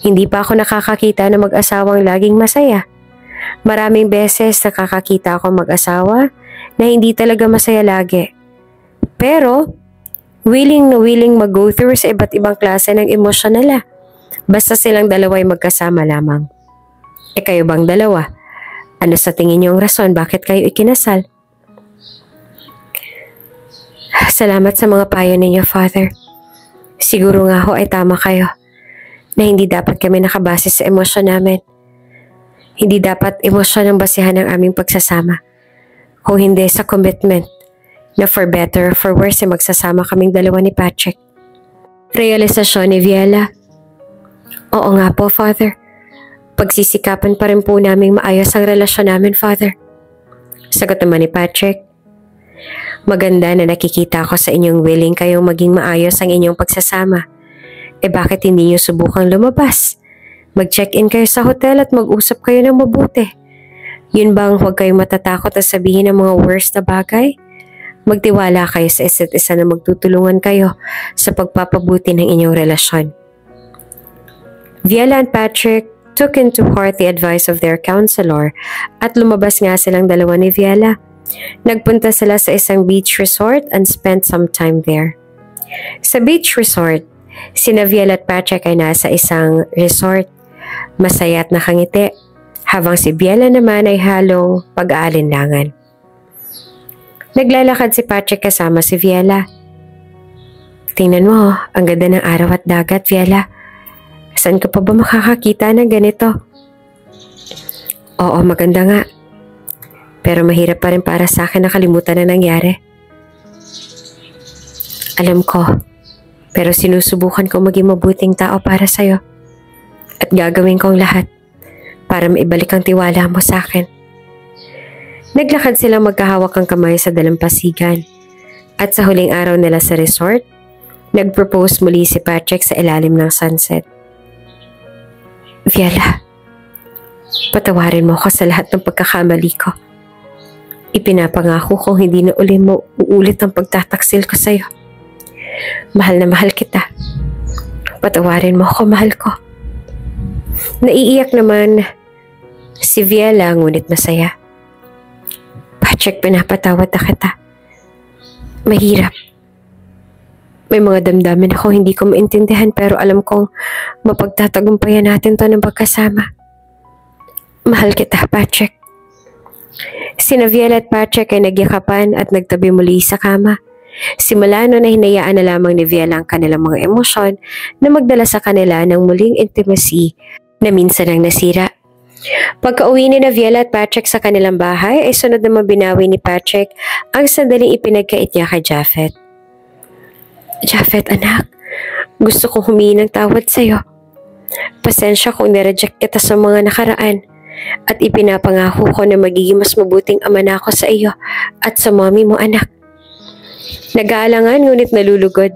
hindi pa ako nakakakita ng mag-asawang laging masaya. Maraming beses nakakakita ako mag-asawa na hindi talaga masaya lagi. Pero, willing na willing mag-go through sa iba't ibang klase ng emosyon nila. Basta silang dalawa ay magkasama lamang. E kayo bang dalawa? Ano sa tingin niyo ang rason bakit kayo ikinasal? Salamat sa mga payo ninyo, Father. Siguro nga ho ay tama kayo na hindi dapat kami nakabase sa emosyon namin. Hindi dapat emosyon ang basihan ng aming pagsasama. Kung hindi sa commitment na for better or for worse ay magsasama kaming dalawa ni Patrick. Realisasyon ni Viela. Oo nga po, Father. Pagsisikapan pa rin po naming maayos ang relasyon namin, Father. Sagot naman ni Patrick. Maganda na nakikita ko sa inyong willing kayong maging maayos ang inyong pagsasama. Bakit hindi niyo subukang lumabas? Mag-check-in kayo sa hotel at mag-usap kayo ng mabuti. Yun bang huwag kayong matatakot na sabihin ang mga worst na bagay? Magtiwala kayo sa isa't isa na magtutulungan kayo sa pagpapabuti ng inyong relasyon. Viela and Patrick took into heart the advice of their counselor at lumabas nga silang dalawa ni Viela. Nagpunta sila sa isang beach resort and spent some time there. Sa beach resort, sina Viela at Patrick ay nasa isang resort. Masaya at nakangiti, habang si Viela naman ay halong pag-aalinlangan. Naglalakad si Patrick kasama si Viela. Tingnan mo, ang ganda ng araw at dagat, Viela. Saan ka pa ba makakakita ng ganito? Oo, maganda nga. Pero mahirap pa rin para sa akin nakalimutan na nangyari. Alam ko, pero sinusubukan ko maging mabuting tao para sa'yo. At gagawin kong lahat para maibalik ang tiwala mo sa akin. Naglakad silang magkahawak ang kamay sa dalampasigan. At sa huling araw nila sa resort, nag-propose muli si Patrick sa ilalim ng sunset. Viela, patawarin mo ako sa lahat ng pagkakamali ko. Ipinapangako kong hindi na uli mo uulit ang pagtataksil ko sa'yo. Mahal na mahal kita. Patawarin mo ako, mahal ko. Naiiyak naman si Viela ngunit masaya. Patrick, pinapatawad na kita. Mahirap. May mga damdamin ako hindi ko maintindihan pero alam kong mapagtatagumpayan natin to ng pagkasama. Mahal kita, Patrick. Sina Viela at Patrick ay nagyakapan at nagtabi muli sa kama. Simula noon ay hinayaan na lamang ni Viela ang kanilang mga emosyon na magdala sa kanila ng muling intimacy na minsan ang nasira. Pagka-uwi ni Viela at Patrick sa kanilang bahay ay sunod naman binawi ni Patrick ang sandaling ipinagkait niya kay Japhet. Japhet, anak, gusto kong humingi ng tawad sa'yo. Pasensya kung nireject kita sa mga nakaraan. At ipinapangako ko na magiging mas mabuting ama na ako sa iyo at sa mommy mo, anak. Nag-aalangan ngunit nalulugod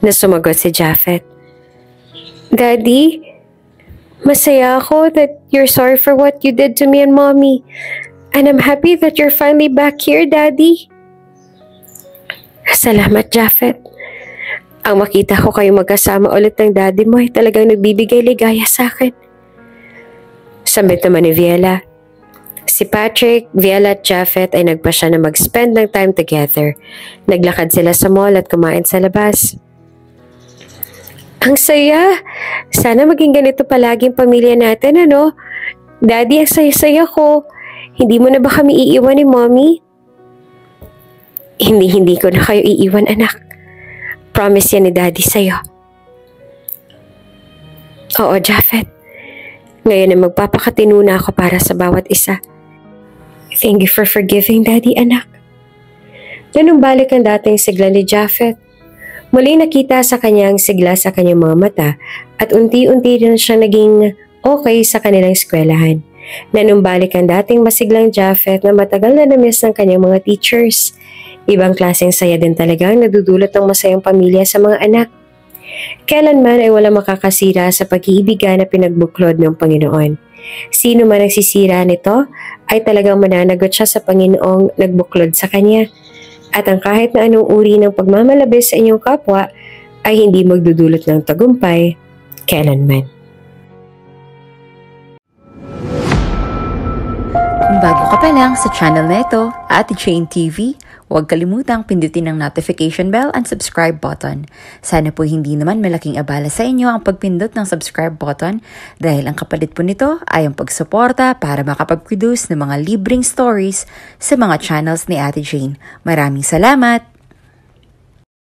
na sumagot si Japhet. Daddy, masaya ako that you're sorry for what you did to me and mommy. And I'm happy that you're finally back here, Daddy. Salamat, Japhet. Ang makita ko kayo magkasama ulit ng daddy mo ay talagang nagbibigay ligaya sa akin. Sambit naman ni Viela. Si Patrick, Viela at Japhet ay nagpasya na mag-spend ng time together. Naglakad sila sa mall at kumain sa labas. Ang saya! Sana maging ganito palaging pamilya natin, ano? Daddy, ang saya-saya ko. Hindi mo na ba kami iiwan ni Mommy? Hindi ko na kayo iiwan, anak. Promise yan ni Daddy sa'yo. Oo, Japhet. Ngayon ay magpapakatino na ako para sa bawat isa. Thank you for forgiving, Daddy, anak. Nanumbalik ang dating sigla ni Japhet. Muli nakita sa kanyang sigla sa kanyang mga mata at unti-unti rin siya naging okay sa kanilang eskwelahan. Nanumbalik ang dating masiglang Japhet na matagal na namiss ng kanyang mga teachers. Ibang klaseng saya din talagang nadudulot ng masayang pamilya sa mga anak. Kailanman ay walang makakasira sa pag-iibigan na pinagbuklod ng Panginoon. Sino man ang sisira nito ay talagang mananagot siya sa Panginoong nagbuklod sa kanya. at ang kahit na anong uri ng pagmamalabis sa inyong kapwa ay hindi magdudulot ng tagumpay kailanman. Kung bago ka pa lang sa channel na ito, Ate Jane TV, huwag kalimutang pindutin ang notification bell and subscribe button. Sana po hindi naman malaking abala sa inyo ang pagpindot ng subscribe button dahil ang kapalit po nito ay ang pagsuporta para makapag-produce ng mga libreng stories sa mga channels ni Ate Jane. Maraming salamat!